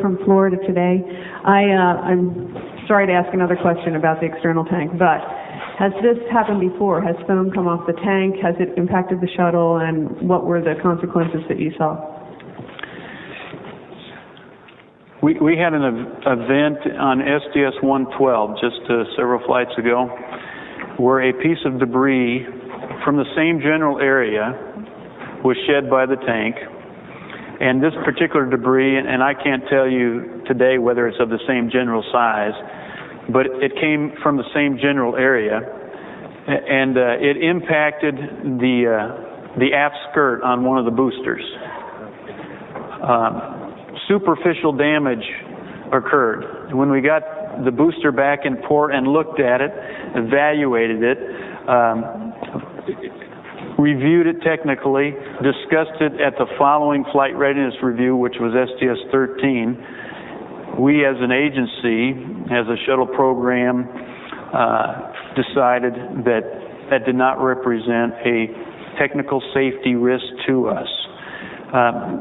From Florida today. I'm sorry to ask another question about the external tank, but has this happened before? Has foam come off the tank? Has it impacted the shuttle? And what were the consequences that you saw? We had an event on SDS-112 just several flights ago where a piece of debris from the same general area was shed by the tank. And this particular debris, and I can't tell you today whether it's of the same general size, but it came from the same general area, and it impacted the aft skirt on one of the boosters. Superficial damage occurred. When we got the booster back in port and looked at it, evaluated it, reviewed it technically, discussed it at the following flight readiness review, which was STS-13. We as an agency, as a shuttle program, decided that that did not represent a technical safety risk to us.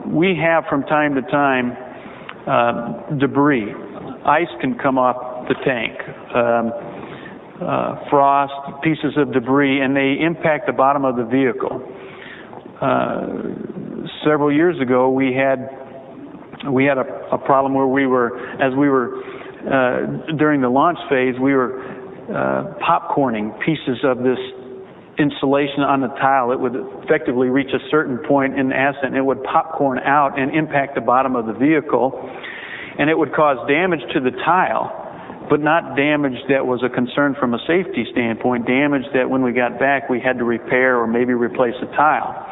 We have from time to time debris. Ice can come off the tank, frost, pieces of debris, and they impact the bottom of the vehicle. Several years ago, we had a problem where during the launch phase, we were popcorning pieces of this insulation on the tile. It would effectively reach a certain point in the ascent, and it would popcorn out and impact the bottom of the vehicle, and it would cause damage to the tile, but not damage that was a concern from a safety standpoint, damage that when we got back we had to repair or maybe replace a tile.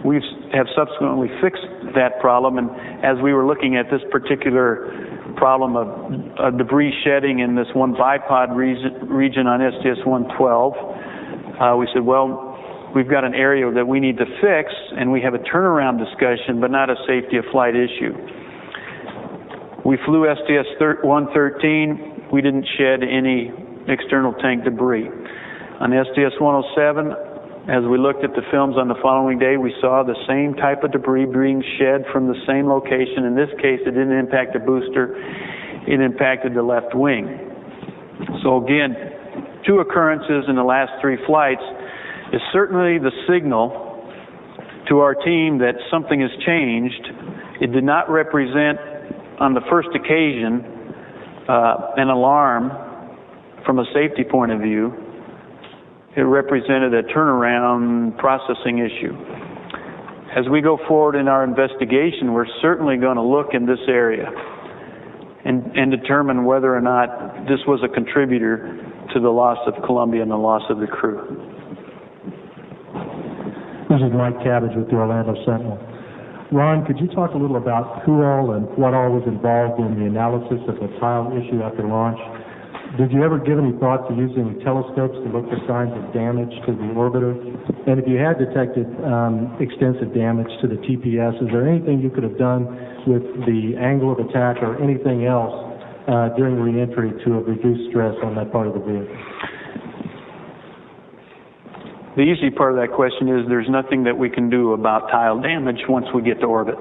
We have subsequently fixed that problem, and as we were looking at this particular problem of debris shedding in this one bipod region on STS-112, we said, well, we've got an area that we need to fix, and we have a turnaround discussion, but not a safety of flight issue. We flew STS-113. We didn't shed any external tank debris. On STS-107, as we looked at the films on the following day, we saw the same type of debris being shed from the same location. In this case, it didn't impact the booster. It impacted the left wing. So again, 2 occurrences in the last 3 flights is certainly the signal to our team that something has changed. It did not represent, on the first occasion, an alarm from a safety point of view. It represented a turnaround processing issue. As we go forward in our investigation, we're certainly going to look in this area and determine whether or not this was a contributor to the loss of Columbia and the loss of the crew. This is Mike Cabbage with the Orlando Sentinel. Ron, could you talk a little about who all and what all was involved in the analysis of the tile issue after launch? Did you ever give any thought to using telescopes to look for signs of damage to the orbiter? And if you had detected extensive damage to the TPS, is there anything you could have done with the angle of attack or anything else during re-entry to have reduced stress on that part of the vehicle? The easy part of that question is there's nothing that we can do about tile damage once we get to orbit.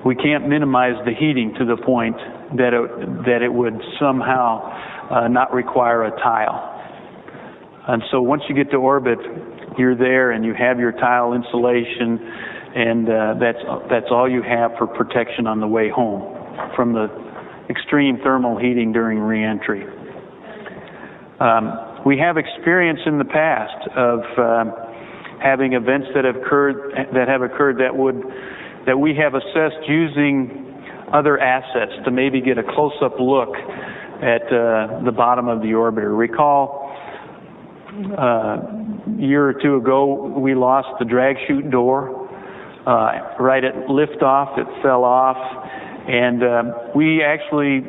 We can't minimize the heating to the point that it would somehow not require a tile. And so once you get to orbit, you're there and you have your tile insulation, and that's all you have for protection on the way home from the extreme thermal heating during re-entry. We have experience in the past of having events that have occurred that we have assessed using other assets to maybe get a close-up look at the bottom of the orbiter. Recall a year or 2 ago, we lost the drag chute door. Right at liftoff, it fell off, and we actually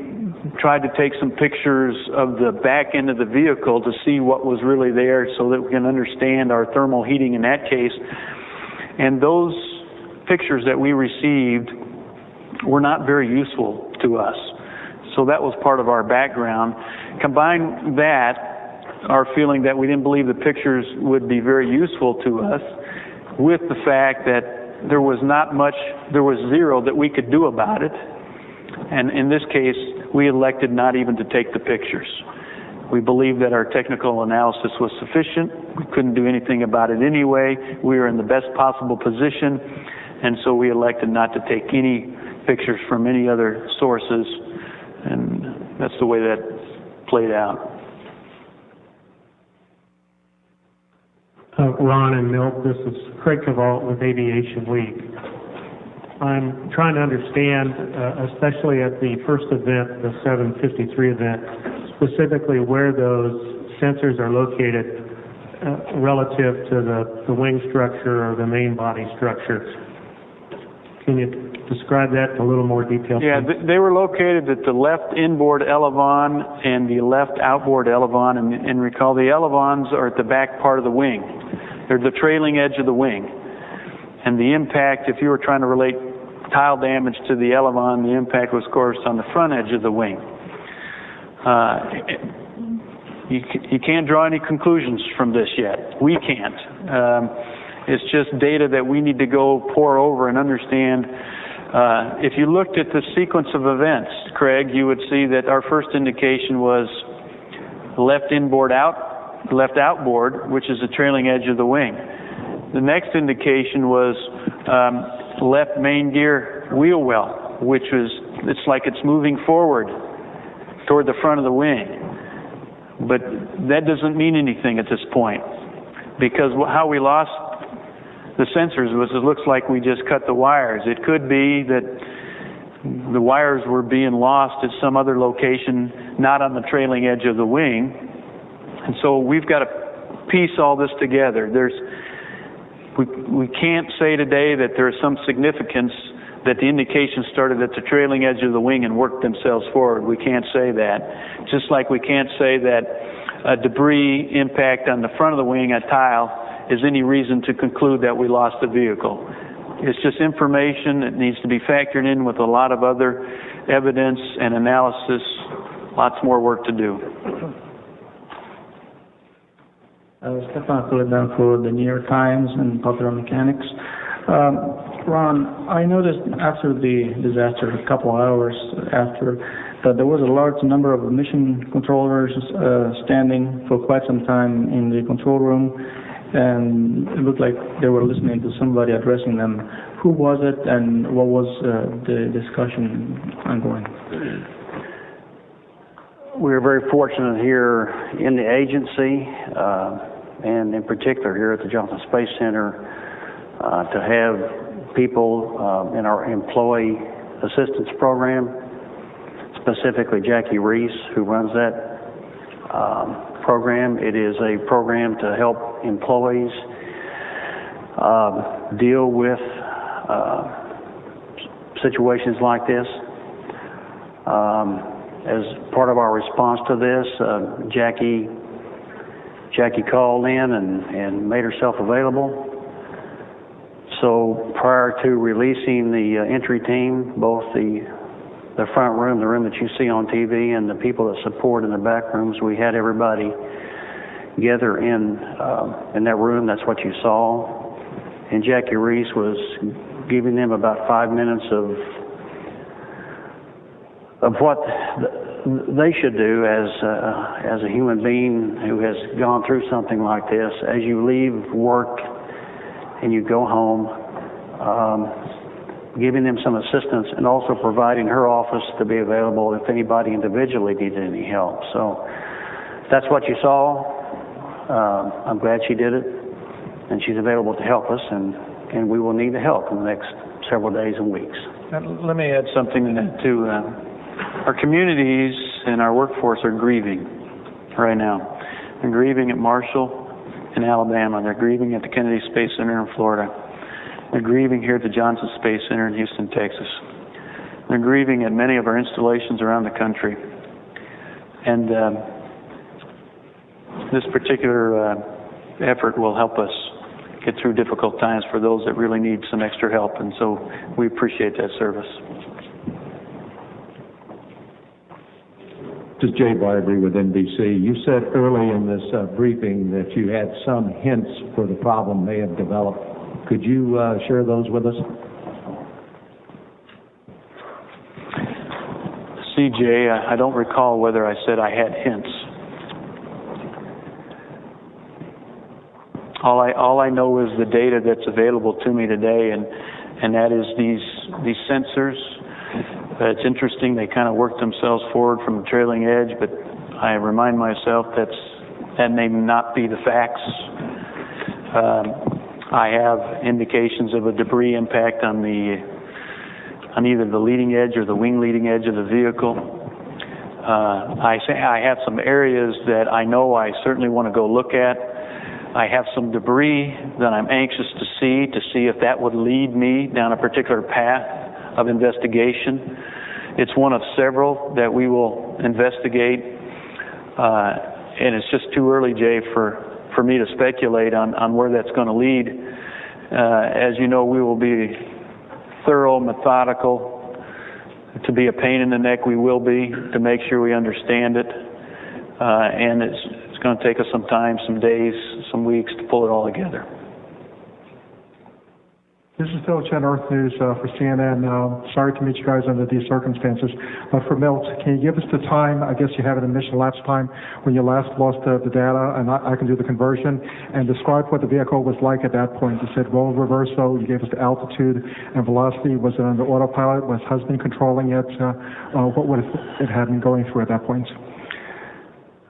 tried to take some pictures of the back end of the vehicle to see what was really there so that we can understand our thermal heating in that case. And those pictures that we received were not very useful to us. So that was part of our background. Combine that, our feeling that we didn't believe the pictures would be very useful to us, with the fact that there was zero that we could do about it. And in this case, we elected not even to take the pictures. We believed that our technical analysis was sufficient. We couldn't do anything about it anyway. We were in the best possible position, and so we elected not to take any pictures from any other sources, and that's the way that played out. Ron and Milt, this is Craig Cavalt with Aviation Week. I'm trying to understand, especially at the first event, the 753 event, specifically where those sensors are located relative to the wing structure or the main body structure. Can you describe that in a little more detail? Yeah, they were located at the left inboard elevon and the left outboard elevon, and recall the elevons are at the back part of the wing. They're the trailing edge of the wing. And the impact, if you were trying to relate tile damage to the elevon, the impact was, of course, on the front edge of the wing. You can't draw any conclusions from this yet. We can't. It's just data that we need to go pour over and understand. If you looked at the sequence of events, Craig, you would see that our first indication was left inboard out, left outboard, which is the trailing edge of the wing. The next indication was left main gear wheel well, which was, it's like it's moving forward toward the front of the wing. But that doesn't mean anything at this point, because how we lost the sensors was it looks like we just cut the wires. It could be that the wires were being lost at some other location, not on the trailing edge of the wing. And so we've got to piece all this together. We can't say today that there is some significance that the indications started at the trailing edge of the wing and worked themselves forward. We can't say that. Just like we can't say that a debris impact on the front of the wing, a tile, is any reason to conclude that we lost the vehicle. It's just information that needs to be factored in with a lot of other evidence and analysis. Lots more work to do. Stefan Kulidan for the New York Times and Popular Mechanics. Ron, I noticed after the disaster, a couple of hours after, that there was a large number of mission controllers standing for quite some time in the control room, and it looked like they were listening to somebody addressing them. Who was it, and what was the discussion ongoing? We are very fortunate here in the agency, and in particular here at the Johnson Space Center, to have people in our employee assistance program, specifically Jackie Reese, who runs that program. It is a program to help employees deal with situations like this. As part of our response to this, Jackie called in and made herself available. So prior to releasing the entry team, both the front room, the room that you see on TV, and the people that support in the back rooms, we had everybody gather in that room. That's what you saw. And Jackie Reese was giving them about 5 minutes of what they should do as a human being who has gone through something like this. As you leave work and you go home, giving them some assistance, and also providing her office to be available if anybody individually needed any help. So that's what you saw. I'm glad she did it, and she's available to help us, and we will need the help in the next several days and weeks. Let me add something to that too. Our communities and our workforce are grieving right now. They're grieving at Marshall in Alabama. They're grieving at the Kennedy Space Center in Florida. They're grieving here at the Johnson Space Center in Houston, Texas. They're grieving at many of our installations around the country. And this particular effort will help us get through difficult times for those that really need some extra help. And so we appreciate that service. This is Jay Barbary with NBC. You said early in this briefing that you had some hints for the problem may have developed. Could you share those with us? CJ, I don't recall whether I said I had hints. All I know is the data that's available to me today, and that is these sensors. It's interesting, they kind of work themselves forward from the trailing edge, but I remind myself that may not be the facts. I have indications of a debris impact on either the leading edge or the wing leading edge of the vehicle. I have some areas that I know I certainly want to go look at. I have some debris that I'm anxious to see if that would lead me down a particular path of investigation. It's one of several that we will investigate, and it's just too early, Jay, for me to speculate on where that's going to lead. As you know, we will be thorough, methodical. To be a pain in the neck, we will be, to make sure we understand it. And it's going to take us some time, some days, some weeks to pull it all together. This is Phil Chen, Earth News for CNN. Sorry to meet you guys under these circumstances. But for Milt, can you give us the time, I guess you have it in mission lapse time, when you last lost the data, and I can do the conversion, and describe what the vehicle was like at that point. You said roll reversal, you gave us the altitude and velocity. Was it under autopilot? Was husband controlling it? What would it have been going through at that point?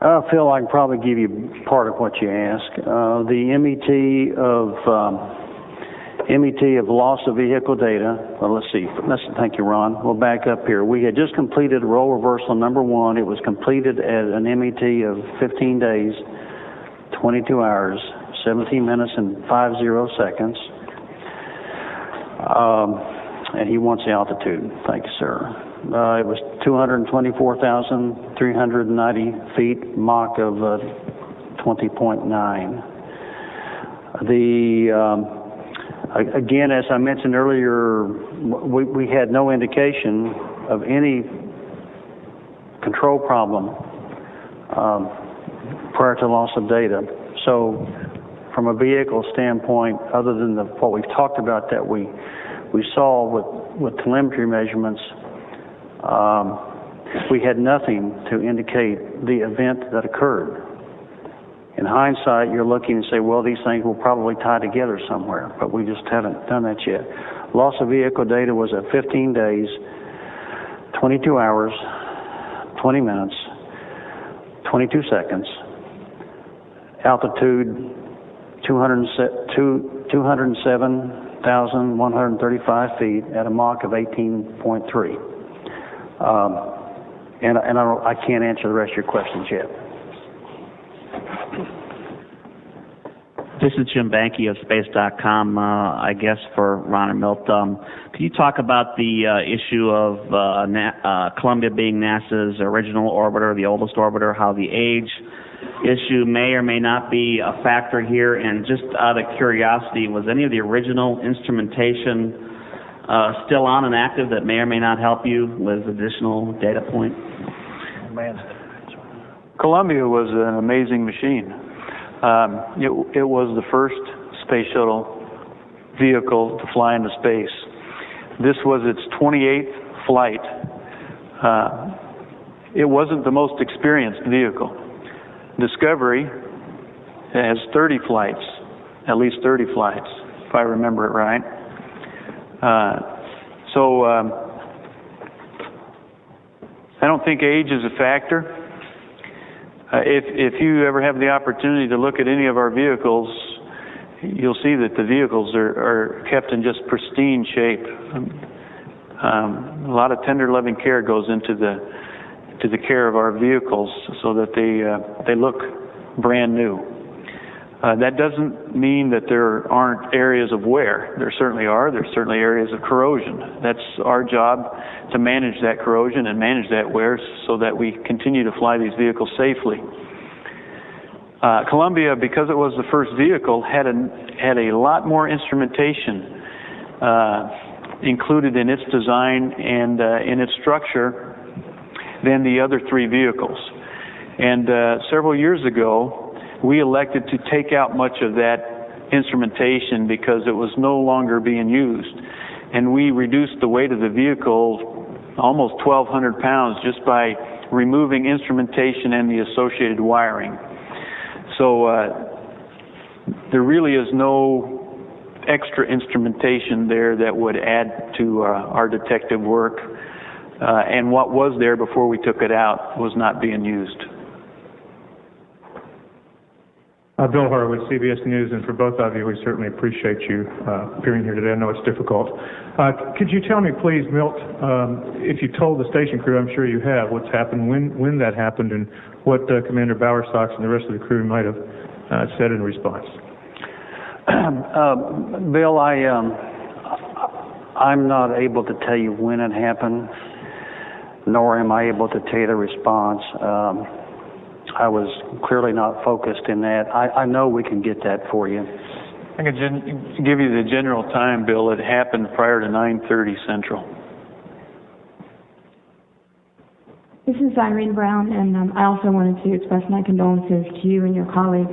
Phil, I can probably give you part of what you asked. The MET of loss of vehicle data. Well, let's see. Thank you, Ron. We'll back up here. We had just completed roll reversal number 1. It was completed at an MET of 15 days, 22 hours, 17 minutes, and 50 seconds. And he wants the altitude. Thank you, sir. It was 224,390 feet, Mach of 20.9. Again, as I mentioned earlier, we had no indication of any control problem prior to loss of data. So from a vehicle standpoint, other than what we've talked about that we saw with telemetry measurements, we had nothing to indicate the event that occurred. In hindsight, you're looking and say, well, these things will probably tie together somewhere, but we just haven't done that yet. Loss of vehicle data was at 15 days, 22 hours, 20 minutes, 22 seconds, altitude 207,135 feet at a Mach of 18.3. And I can't answer the rest of your questions yet. This is Jim Banky of Space.com, I guess for Ron and Milt. Can you talk about the issue of Columbia being NASA's original orbiter, the oldest orbiter, how the age issue may or may not be a factor here? And just out of curiosity, was any of the original instrumentation still on and active that may or may not help you with additional data point? Columbia was an amazing machine. It was the first space shuttle vehicle to fly into space. This was its 28th flight. It wasn't the most experienced vehicle. Discovery has 30 flights, at least 30 flights, if I remember it right. So I don't think age is a factor. If you ever have the opportunity to look at any of our vehicles, you'll see that the vehicles are kept in just pristine shape. A lot of tender, loving care goes into the care of our vehicles so that they look brand new. That doesn't mean that there aren't areas of wear. There certainly are. There's certainly areas of corrosion. That's our job, to manage that corrosion and manage that wear so that we continue to fly these vehicles safely. Columbia, because it was the first vehicle, had a lot more instrumentation included in its design and in its structure than the other 3 vehicles. And several years ago, we elected to take out much of that instrumentation because it was no longer being used. And we reduced the weight of the vehicle almost 1,200 pounds just by removing instrumentation and the associated wiring. So there really is no extra instrumentation there that would add to our detective work. And what was there before we took it out was not being used. Bill Horowitz, CBS News, and for both of you, we certainly appreciate you appearing here today. I know it's difficult. Could you tell me, please, Milt, if you told the station crew, I'm sure you have, what's happened, when that happened, and what Commander Bowersox and the rest of the crew might have said in response? Bill, I'm not able to tell you when it happened, nor am I able to tell you the response. I was clearly not focused in that. I know we can get that for you. I can give you the general time, Bill. It happened prior to 9:30 Central. This is Irene Brown, and I also wanted to express my condolences to you and your colleagues.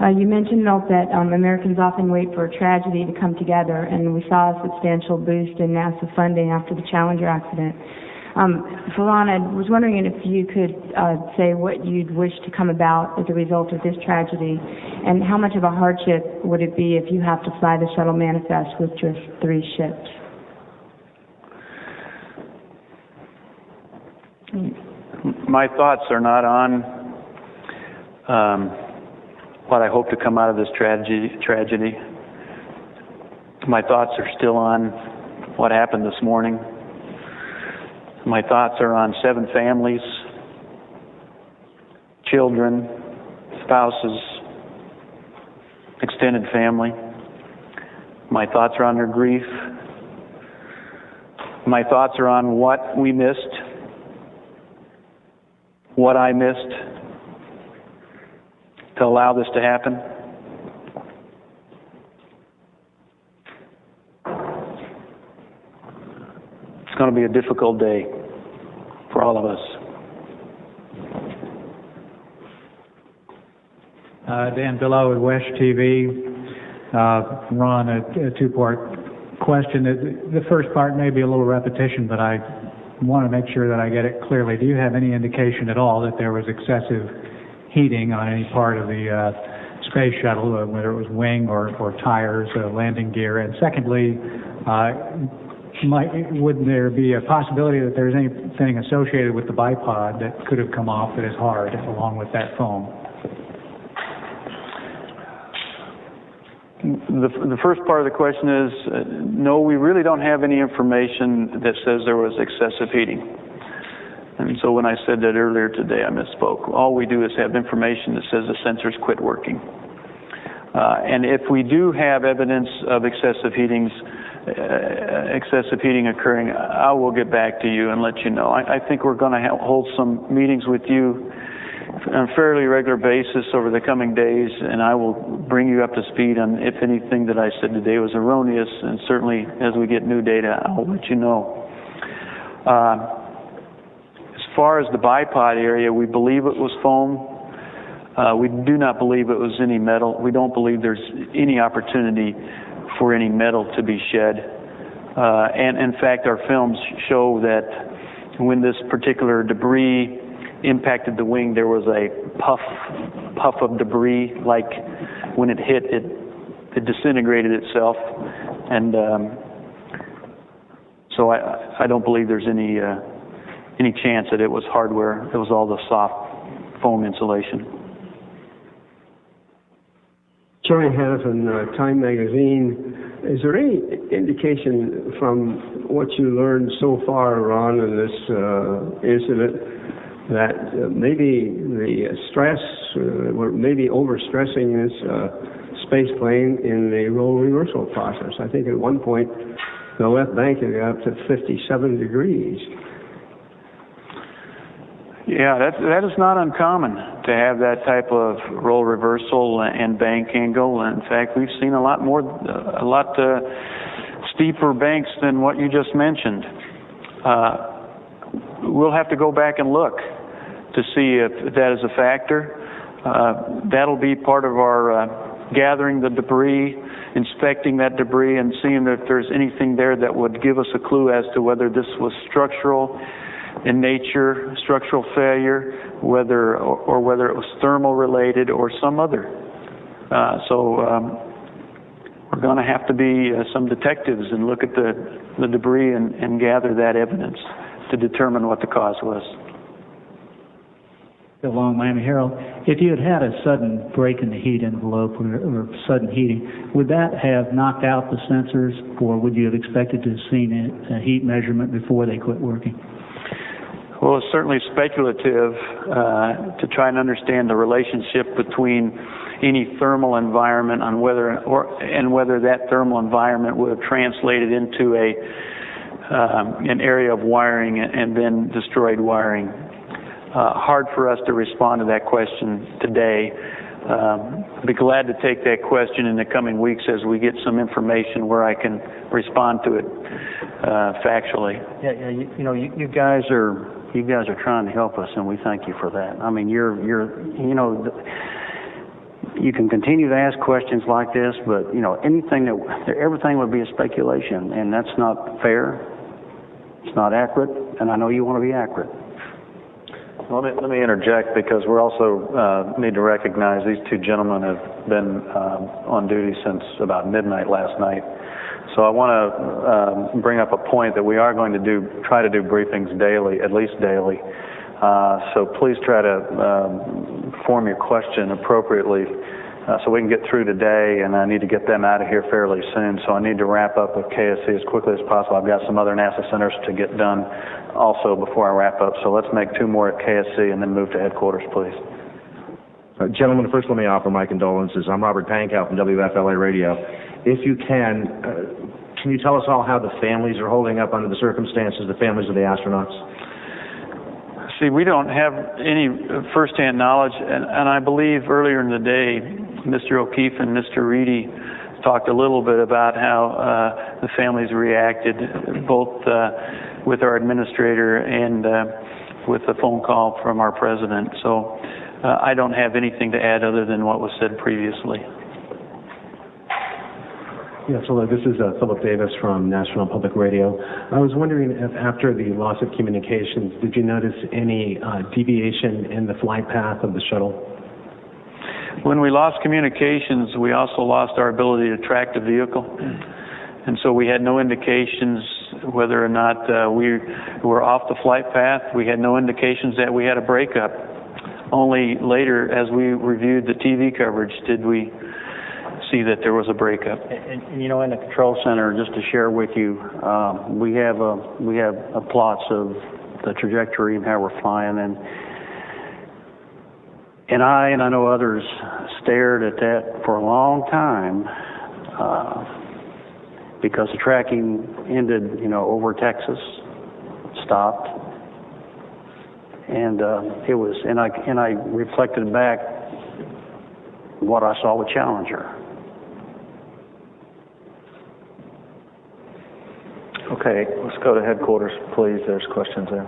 You mentioned, Milt, that Americans often wait for a tragedy to come together, and we saw a substantial boost in NASA funding after the Challenger accident. For Ron, I was wondering if you could say what you'd wish to come about as a result of this tragedy, and how much of a hardship would it be if you have to fly the shuttle manifest with just 3 ships? My thoughts are not on what I hope to come out of this tragedy. My thoughts are still on what happened this morning. My thoughts are on 7 families, children, spouses, extended family. My thoughts are on their grief. My thoughts are on what we missed, what I missed to allow this to happen. It's going to be a difficult day for all of us. Dan Billow with West TV. Ron, a 2-part question. The first part may be a little repetition, but I want to make sure that I get it clearly. Do you have any indication at all that there was excessive heating on any part of the space shuttle, whether it was wing or tires, landing gear? And secondly, would there be a possibility that there's anything associated with the bipod that could have come off that is hard along with that foam? The first part of the question is, no, we really don't have any information that says there was excessive heating. And so when I said that earlier today, I misspoke. All we do is have information that says the sensors quit working. And if we do have evidence of excessive heating occurring, I will get back to you and let you know. I think we're going to hold some meetings with you on a fairly regular basis over the coming days, and I will bring you up to speed on if anything that I said today was erroneous, and certainly as we get new data, I'll let you know. As far as the bipod area, we believe it was foam. We do not believe it was any metal. We don't believe there's any opportunity for any metal to be shed. And in fact, our films show that when this particular debris impacted the wing, there was a puff of debris, like when it hit, it disintegrated itself. And so I don't believe there's any chance that it was hardware. It was all the soft foam insulation. Charlie Hannafin, Time Magazine. Is there any indication from what you learned so far, Ron, in this incident, that maybe the stress, we're maybe overstressing this space plane in the role reversal process? I think at one point the left bank had got up to 57 degrees. Yeah, that is not uncommon to have that type of roll reversal and bank angle. In fact, we've seen a lot steeper banks than what you just mentioned. We'll have to go back and look to see if that is a factor. That'll be part of our gathering the debris, inspecting that debris, and seeing if there's anything there that would give us a clue as to whether this was structural in nature, structural failure, whether it was thermal related or some other. So we're going to have to be some detectives and look at the debris and gather that evidence to determine what the cause was. the Long Miami Herald. If you had had a sudden break in the heat envelope or sudden heating, would that have knocked out the sensors, or would you have expected to have seen a heat measurement before they quit working? Well, it's certainly speculative to try and understand the relationship between any thermal environment on whether that thermal environment would have translated into an area of wiring and then destroyed wiring. Hard for us to respond to that question today. I'd be glad to take that question in the coming weeks as we get some information where I can respond to it factually. Yeah, you guys are trying to help us, and we thank you for that. I mean, you can continue to ask questions like this, but everything would be a speculation, and that's not fair. It's not accurate, and I know you want to be accurate. Let me interject, because we also need to recognize these two gentlemen have been on duty since about midnight last night. So I want to bring up a point that we are going to try to do briefings daily, at least daily. So please try to form your question appropriately so we can get through today, and I need to get them out of here fairly soon. So I need to wrap up with KSC as quickly as possible. I've got some other NASA centers to get done also before I wrap up. So let's make two more at KSC and then move to headquarters, please. Gentlemen, first let me offer my condolences. I'm Robert Pankow from WFLA Radio. If you can you tell us all how the families are holding up under the circumstances, the families of the astronauts? See, we don't have any firsthand knowledge, and I believe earlier in the day, Mr. O'Keefe and Mr. Reedy talked a little bit about how the families reacted, both with our administrator and with the phone call from our president. So I don't have anything to add other than what was said previously. Yes, hello, this is Philip Davis from National Public Radio. I was wondering if after the loss of communications, did you notice any deviation in the flight path of the shuttle? When we lost communications, we also lost our ability to track the vehicle. And so we had no indications whether or not we were off the flight path. We had no indications that we had a breakup. Only later, as we reviewed the TV coverage, did we see that there was a breakup. And in the control center, just to share with you, we have plots of the trajectory and how we're flying, and I know others stared at that for a long time because the tracking ended, over Texas, stopped, and it was, and I reflected back what I saw with Challenger. Okay, let's go to headquarters, please. There's questions there.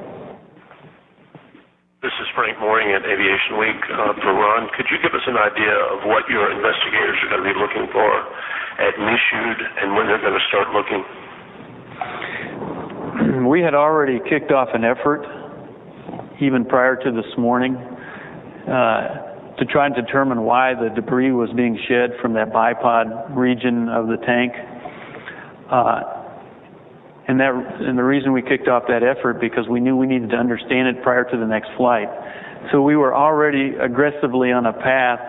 This is Frank Mooring at Aviation Week. For Ron, could you give us an idea of what your investigators are going to be looking for at Michoud and when they're going to start looking? We had already kicked off an effort, even prior to this morning, to try and determine why the debris was being shed from that bipod region of the tank. And the reason we kicked off that effort, because we knew we needed to understand it prior to the next flight. So we were already aggressively on a path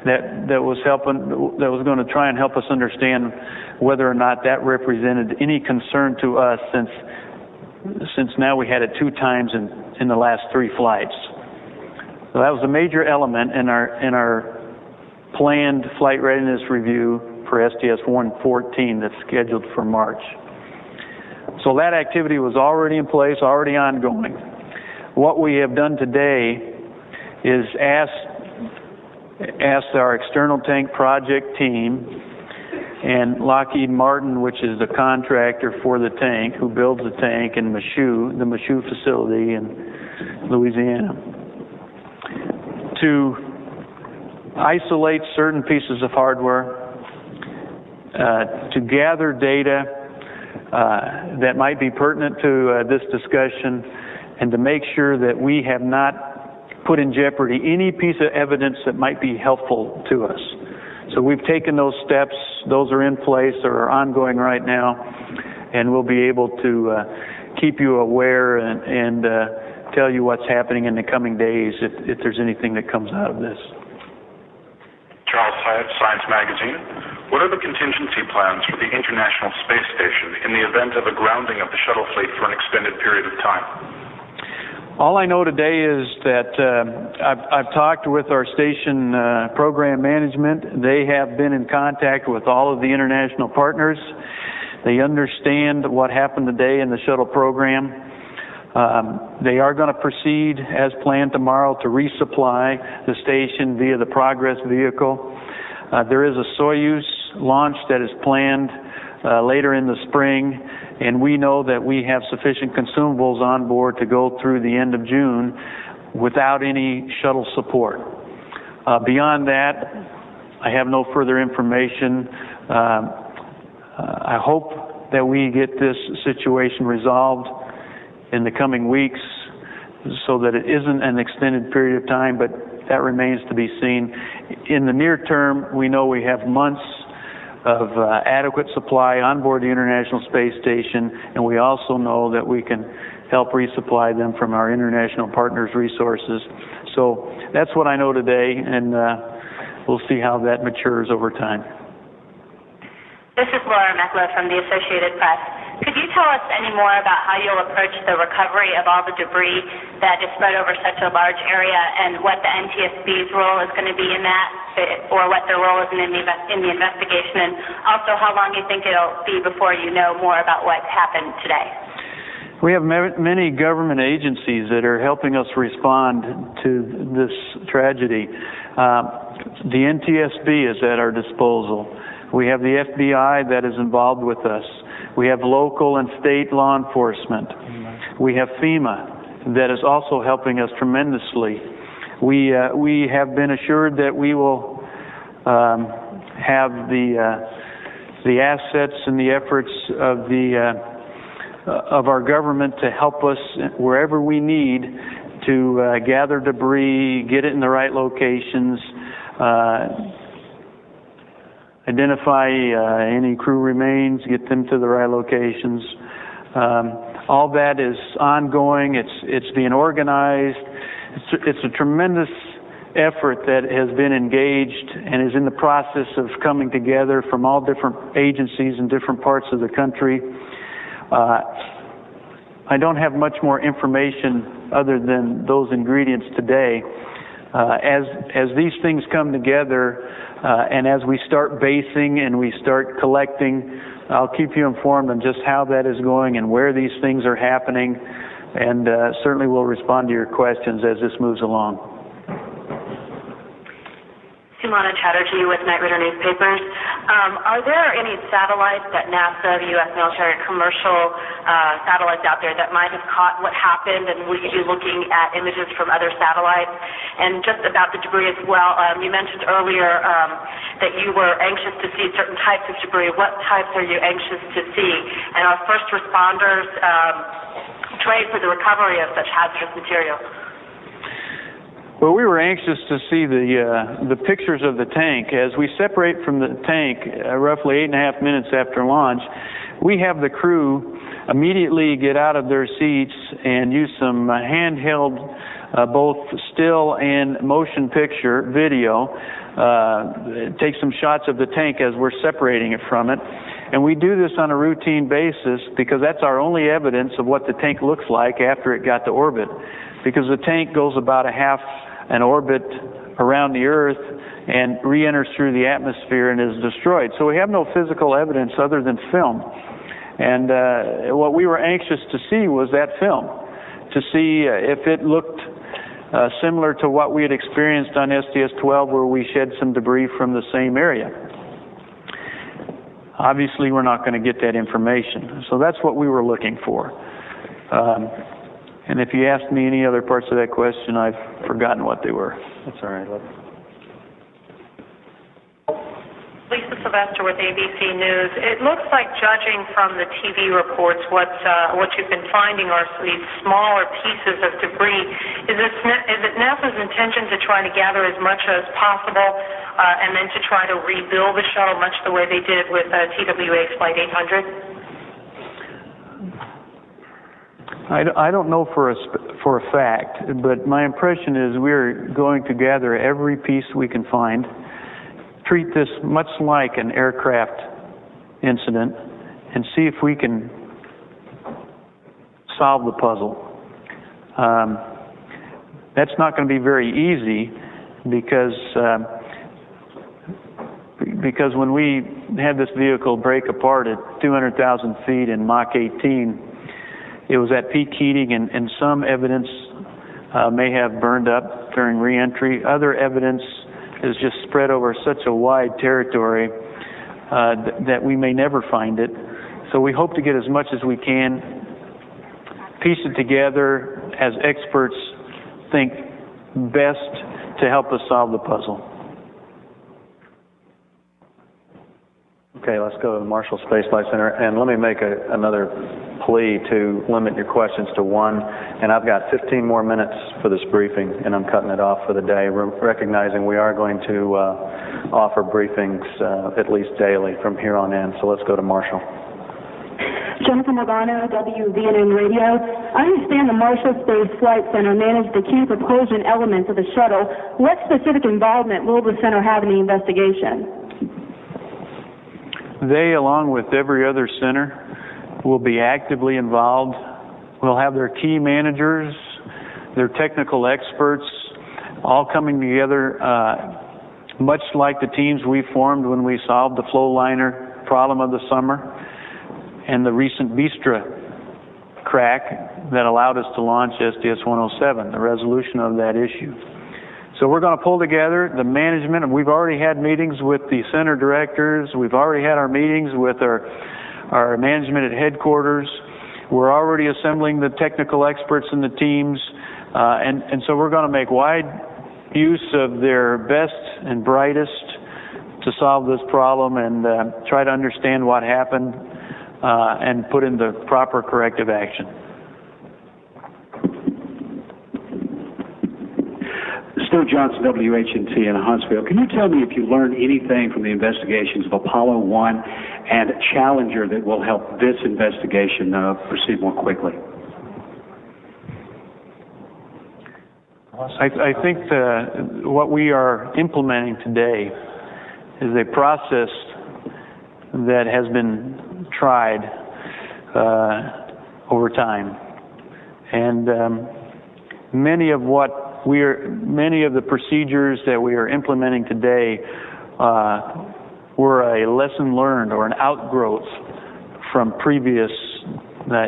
that was going to try and help us understand whether or not that represented any concern to us, since now we had it 2 times in the last 3 flights. So that was a major element in our planned flight readiness review for STS-114 that's scheduled for March. So that activity was already in place, already ongoing. What we have done today is asked our external tank project team and Lockheed Martin, which is the contractor for the tank, who builds the tank in the Michoud facility in Louisiana, to isolate certain pieces of hardware, to gather data that might be pertinent to this discussion, and to make sure that we have not put in jeopardy any piece of evidence that might be helpful to us. So we've taken those steps. Those are in place or are ongoing right now, and we'll be able to keep you aware and tell you what's happening in the coming days if there's anything that comes out of this. Charles Hyatt, Science Magazine. What are the contingency plans for the International Space Station in the event of a grounding of the shuttle fleet for an extended period of time? All I know today is that I've talked with our station program management. They have been in contact with all of the international partners. They understand what happened today in the shuttle program. They are going to proceed as planned tomorrow to resupply the station via the Progress vehicle. There is a Soyuz launch that is planned later in the spring, and we know that we have sufficient consumables on board to go through the end of June without any shuttle support. Beyond that, I have no further information. I hope that we get this situation resolved in the coming weeks so that it isn't an extended period of time, but that remains to be seen. In the near term, we know we have months of adequate supply on board the International Space Station, and we also know that we can help resupply them from our international partners' resources. So that's what I know today, and we'll see how that matures over time. This is Laura Meckler from the Associated Press. Could you tell us any more about how you'll approach the recovery of all the debris that is spread over such a large area, and what the NTSB's role is going to be in that, or what their role is in the investigation, and also how long you think it'll be before you know more about what happened today? We have many government agencies that are helping us respond to this tragedy. The NTSB is at our disposal. We have the FBI that is involved with us. We have local and state law enforcement. We have FEMA that is also helping us tremendously. We have been assured that we will have the assets and the efforts of our government to help us wherever we need to gather debris, get it in the right locations, identify any crew remains, get them to the right locations. All that is ongoing. It's being organized. It's a tremendous effort that has been engaged and is in the process of coming together from all different agencies in different parts of the country. I don't have much more information other than those ingredients today. As these things come together, and as we start basing and we start collecting, I'll keep you informed on just how that is going and where these things are happening, and certainly we'll respond to your questions as this moves along. Sumana Chatterjee with Night Reader Newspapers. Are there any satellites that NASA, the U.S. military, commercial satellites out there that might have caught what happened, and will you be looking at images from other satellites? And just about the debris as well, you mentioned earlier that you were anxious to see certain types of debris. What types are you anxious to see? And are first responders trained for the recovery of such hazardous material? Well, we were anxious to see the pictures of the tank. As we separate from the tank roughly 8.5 minutes after launch, we have the crew immediately get out of their seats and use some handheld both still and motion picture video, take some shots of the tank as we're separating it from it. And we do this on a routine basis because that's our only evidence of what the tank looks like after it got to orbit. Because the tank goes about a half an orbit around the Earth and re-enters through the atmosphere and is destroyed. So we have no physical evidence other than film. And what we were anxious to see was that film, to see if it looked similar to what we had experienced on STS-12, where we shed some debris from the same area. Obviously, we're not going to get that information. So that's what we were looking for. And if you asked me any other parts of that question, I've forgotten what they were. That's all right. Lisa Sylvester with ABC News. It looks like, judging from the TV reports, what you've been finding are these smaller pieces of debris. Is it NASA's intention to try to gather as much as possible and then to try to rebuild the shuttle much the way they did with TWA's Flight 800? I don't know for a fact, but my impression is we're going to gather every piece we can find, treat this much like an aircraft incident, and see if we can solve the puzzle. That's not going to be very easy because when we had this vehicle break apart at 200,000 feet in Mach 18, it was at peak heating, and some evidence may have burned up during reentry. Other evidence is just spread over such a wide territory that we may never find it. So we hope to get as much as we can, piece it together as experts think best to help us solve the puzzle. Okay, let's go to the Marshall Space Flight Center, and let me make another plea to limit your questions to one. And I've got 15 more minutes for this briefing, and I'm cutting it off for the day, recognizing we are going to offer briefings at least daily from here on in. So let's go to Marshall. Jennifer Nagano, WVNN Radio. I understand the Marshall Space Flight Center managed the key propulsion elements of the shuttle. What specific involvement will the center have in the investigation? They, along with every other center, will be actively involved. We'll have their key managers, their technical experts, all coming together, much like the teams we formed when we solved the flow liner problem of the summer and the recent Vistra crack that allowed us to launch STS-107, the resolution of that issue. So we're going to pull together the management, and we've already had meetings with the center directors. We've already had our meetings with our management at headquarters. We're already assembling the technical experts and the teams, and so we're going to make wide use of their best and brightest to solve this problem and try to understand what happened and put in the proper corrective action. Stu Johnson, WHNT in Huntsville. Can you tell me if you learned anything from the investigations of Apollo 1 and Challenger that will help this investigation proceed more quickly? I think what we are implementing today is a process that has been tried over time, and many of the procedures that we are implementing today were a lesson learned or an outgrowth from previous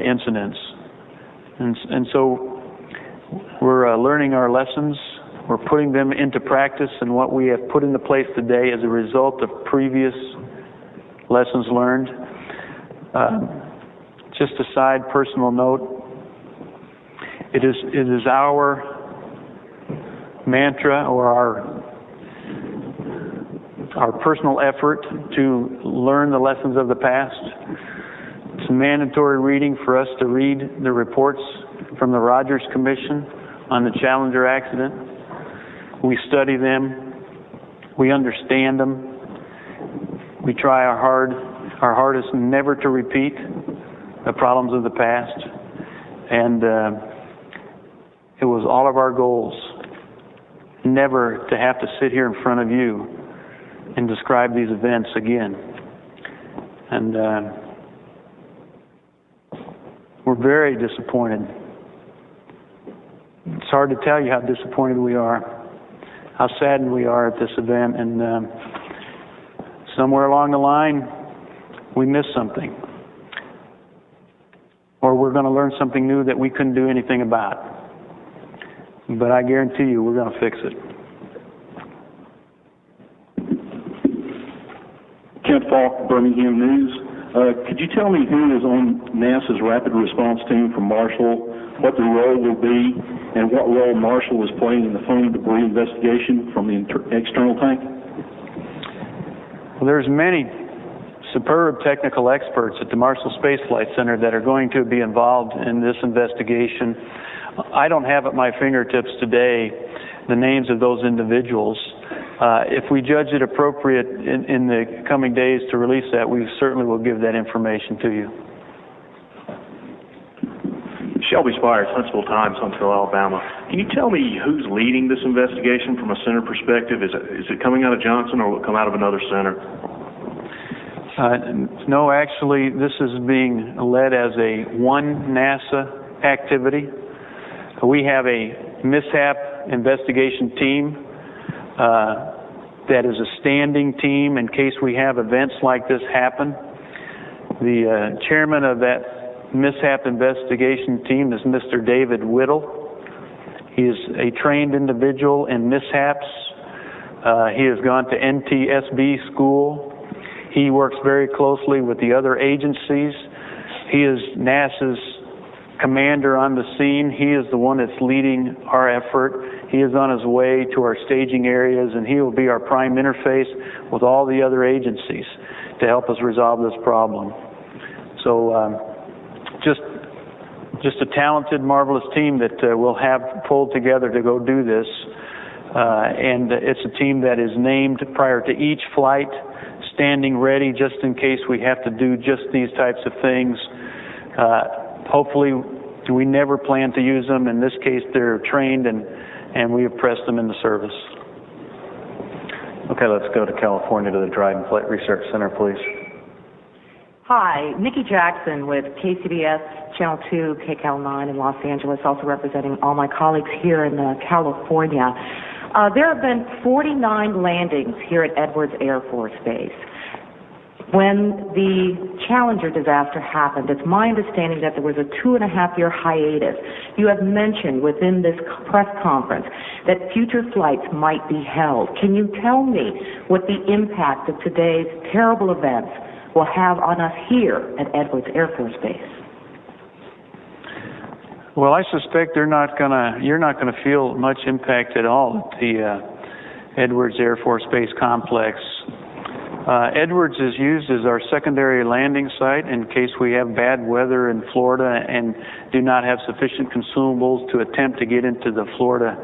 incidents, and so we're learning our lessons. We're putting them into practice, and what we have put into place today is a result of previous lessons learned. Just a side personal note, it is our mantra or our personal effort to learn the lessons of the past. It's mandatory reading for us to read the reports from the Rogers Commission on the Challenger accident. We study them, we understand them, we try our hardest never to repeat the problems of the past, and it was all of our goals never to have to sit here in front of you and describe these events again. And we're very disappointed. It's hard to tell you how disappointed we are, how saddened we are at this event, and somewhere along the line we missed something, or we're going to learn something new that we couldn't do anything about. But I guarantee you we're going to fix it. Kent Falk, Birmingham News. Could you tell me who is on NASA's rapid response team from Marshall, what the role will be, and what role Marshall is playing in the foam debris investigation from the external tank? Well, there's many superb technical experts at the Marshall Space Flight Center that are going to be involved in this investigation. I don't have at my fingertips today the names of those individuals. If we judge it appropriate in the coming days to release that, we certainly will give that information to you. Shelby Spires, Huntsville Times, Huntsville, Alabama. Can you tell me who's leading this investigation from a center perspective? Is it coming out of Johnson, or will it come out of another center? No, actually, this is being led as a one NASA activity. We have a mishap investigation team that is a standing team in case we have events like this happen. The chairman of that mishap investigation team is Mr. David Whittle. He is a trained individual in mishaps. He has gone to NTSB school. He works very closely with the other agencies. He is NASA's commander on the scene. He is the one that's leading our effort. He is on his way to our staging areas, and he will be our prime interface with all the other agencies to help us resolve this problem. So just a talented, marvelous team that we'll have pulled together to go do this. And it's a team that is named prior to each flight, standing ready just in case we have to do just these types of things. Hopefully, we never plan to use them. In this case, they're trained, and we have pressed them into service. Okay, let's go to California, to the Dryden Flight Research Center, please. Hi, Nikki Jackson with KCBS Channel 2, KCAL 9 in Los Angeles, also representing all my colleagues here in California. There have been 49 landings here at Edwards Air Force Base. When the Challenger disaster happened, it's my understanding that there was a 2.5-year hiatus. You have mentioned within this press conference that future flights might be held. Can you tell me what the impact of today's terrible events will have on us here at Edwards Air Force Base? Well, I suspect you're not gonna feel much impact at all at the Edwards Air Force Base complex. Edwards is used as our secondary landing site in case we have bad weather in Florida and do not have sufficient consumables to attempt to get into the Florida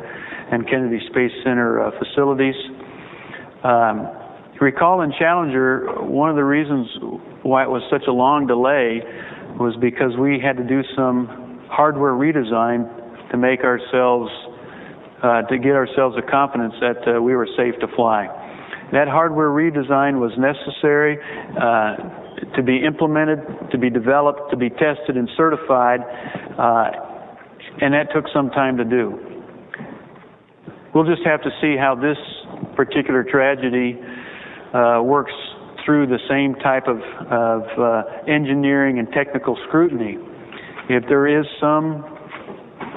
and Kennedy Space Center facilities. Recall in Challenger, one of the reasons why it was such a long delay was because we had to do some hardware redesign to make ourselves, to get ourselves a confidence that we were safe to fly. That hardware redesign was necessary to be implemented, to be developed, to be tested and certified, and that took some time to do. We'll just have to see how this particular tragedy works through the same type of engineering and technical scrutiny. If there is some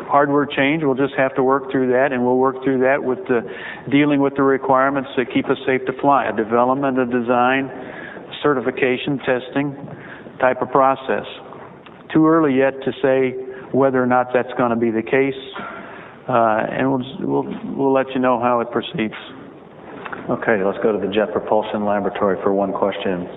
hardware change, we'll just have to work through that, and we'll work through that with dealing with the requirements that keep us safe to fly, a development, a design, certification, testing type of process. Too early yet to say whether or not that's going to be the case, and we'll let you know how it proceeds. Okay, let's go to the Jet Propulsion Laboratory for one question.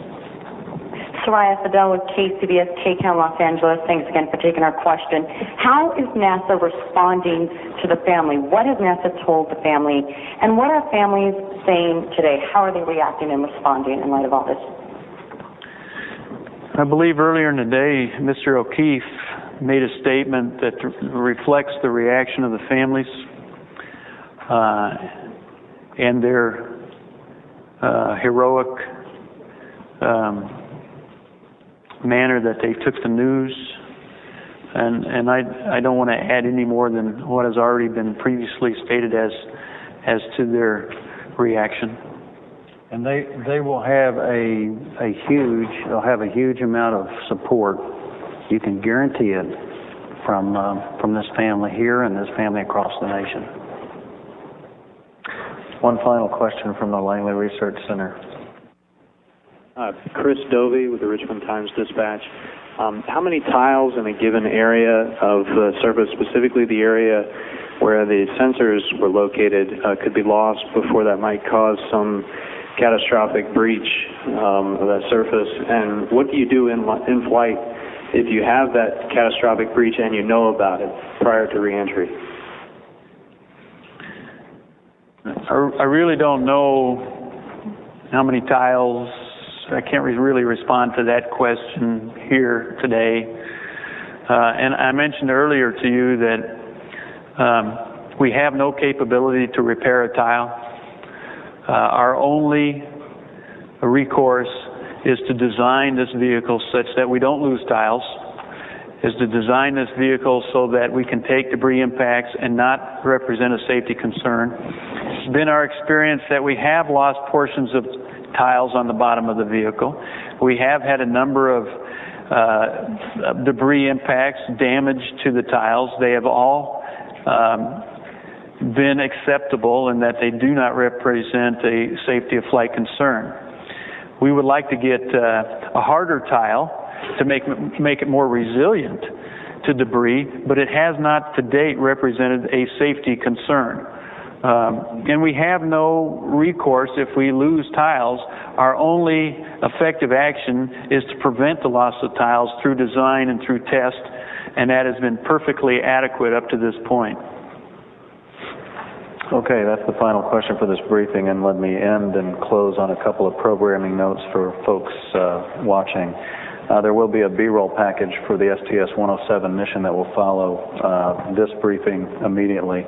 Soraya Fidel with KCBS KCAL Los Angeles. Thanks again for taking our question. How is NASA responding to the family? What has NASA told the family? And what are families saying today? How are they reacting and responding in light of all this? I believe earlier in the day, Mr. O'Keefe made a statement that reflects the reaction of the families and their heroic manner that they took the news, and I don't want to add any more than what has already been previously stated as to their reaction. And they will have they'll have a huge amount of support. You can guarantee it from this family here and this family across the nation. One final question from the Langley Research Center. Chris Dovey with the Richmond Times-Dispatch. How many tiles in a given area of the surface, specifically the area where the sensors were located, could be lost before that might cause some catastrophic breach of that surface? And what do you do in flight if you have that catastrophic breach and you know about it prior to reentry? I really don't know how many tiles. I can't really respond to that question here today. And I mentioned earlier to you that we have no capability to repair a tile. Our only recourse is to design this vehicle such that we don't lose tiles, is to design this vehicle so that we can take debris impacts and not represent a safety concern. It's been our experience that we have lost portions of tiles on the bottom of the vehicle. We have had a number of debris impacts, damage to the tiles. They have all been acceptable in that they do not represent a safety of flight concern. We would like to get a harder tile to make it more resilient to debris, but it has not to date represented a safety concern. And we have no recourse if we lose tiles. Our only effective action is to prevent the loss of tiles through design and through test, and that has been perfectly adequate up to this point. Okay, that's the final question for this briefing, and let me end and close on a couple of programming notes for folks watching. There will be a B-roll package for the STS-107 mission that will follow this briefing immediately.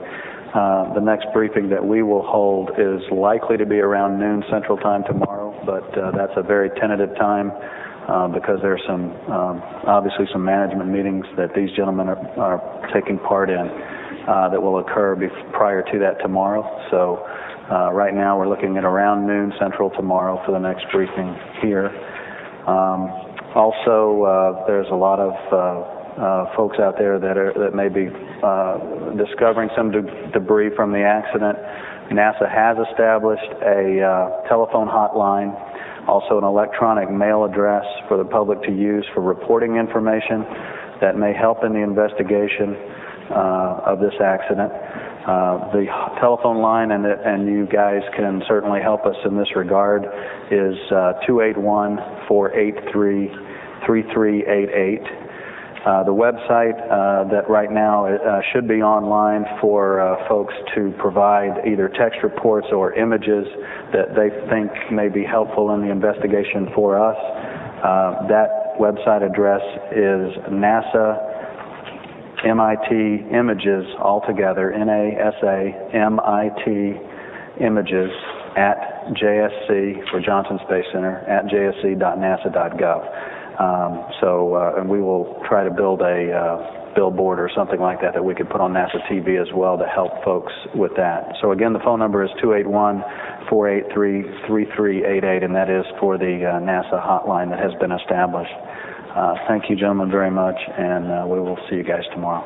The next briefing that we will hold is likely to be around noon Central Time tomorrow, but that's a very tentative time because there's some, obviously some management meetings that these gentlemen are taking part in that will occur prior to that tomorrow. So right now we're looking at around noon Central tomorrow for the next briefing here. Also, there's a lot of folks out there that may be discovering some debris from the accident. NASA has established a telephone hotline, also an electronic mail address for the public to use for reporting information that may help in the investigation of this accident. The telephone line, and you guys can certainly help us in this regard, is 281-483-3388. The website that right now should be online for folks to provide either text reports or images that they think may be helpful in the investigation for us. That website address is NASA MIT Images altogether, NASA MIT Images at JSC for Johnson Space Center at jsc.nasa.gov. And we will try to build a billboard or something like that we could put on NASA TV as well to help folks with that. So again, the phone number is 281-483-3388, and that is for the NASA hotline that has been established. Thank you, gentlemen, very much, and we will see you guys tomorrow.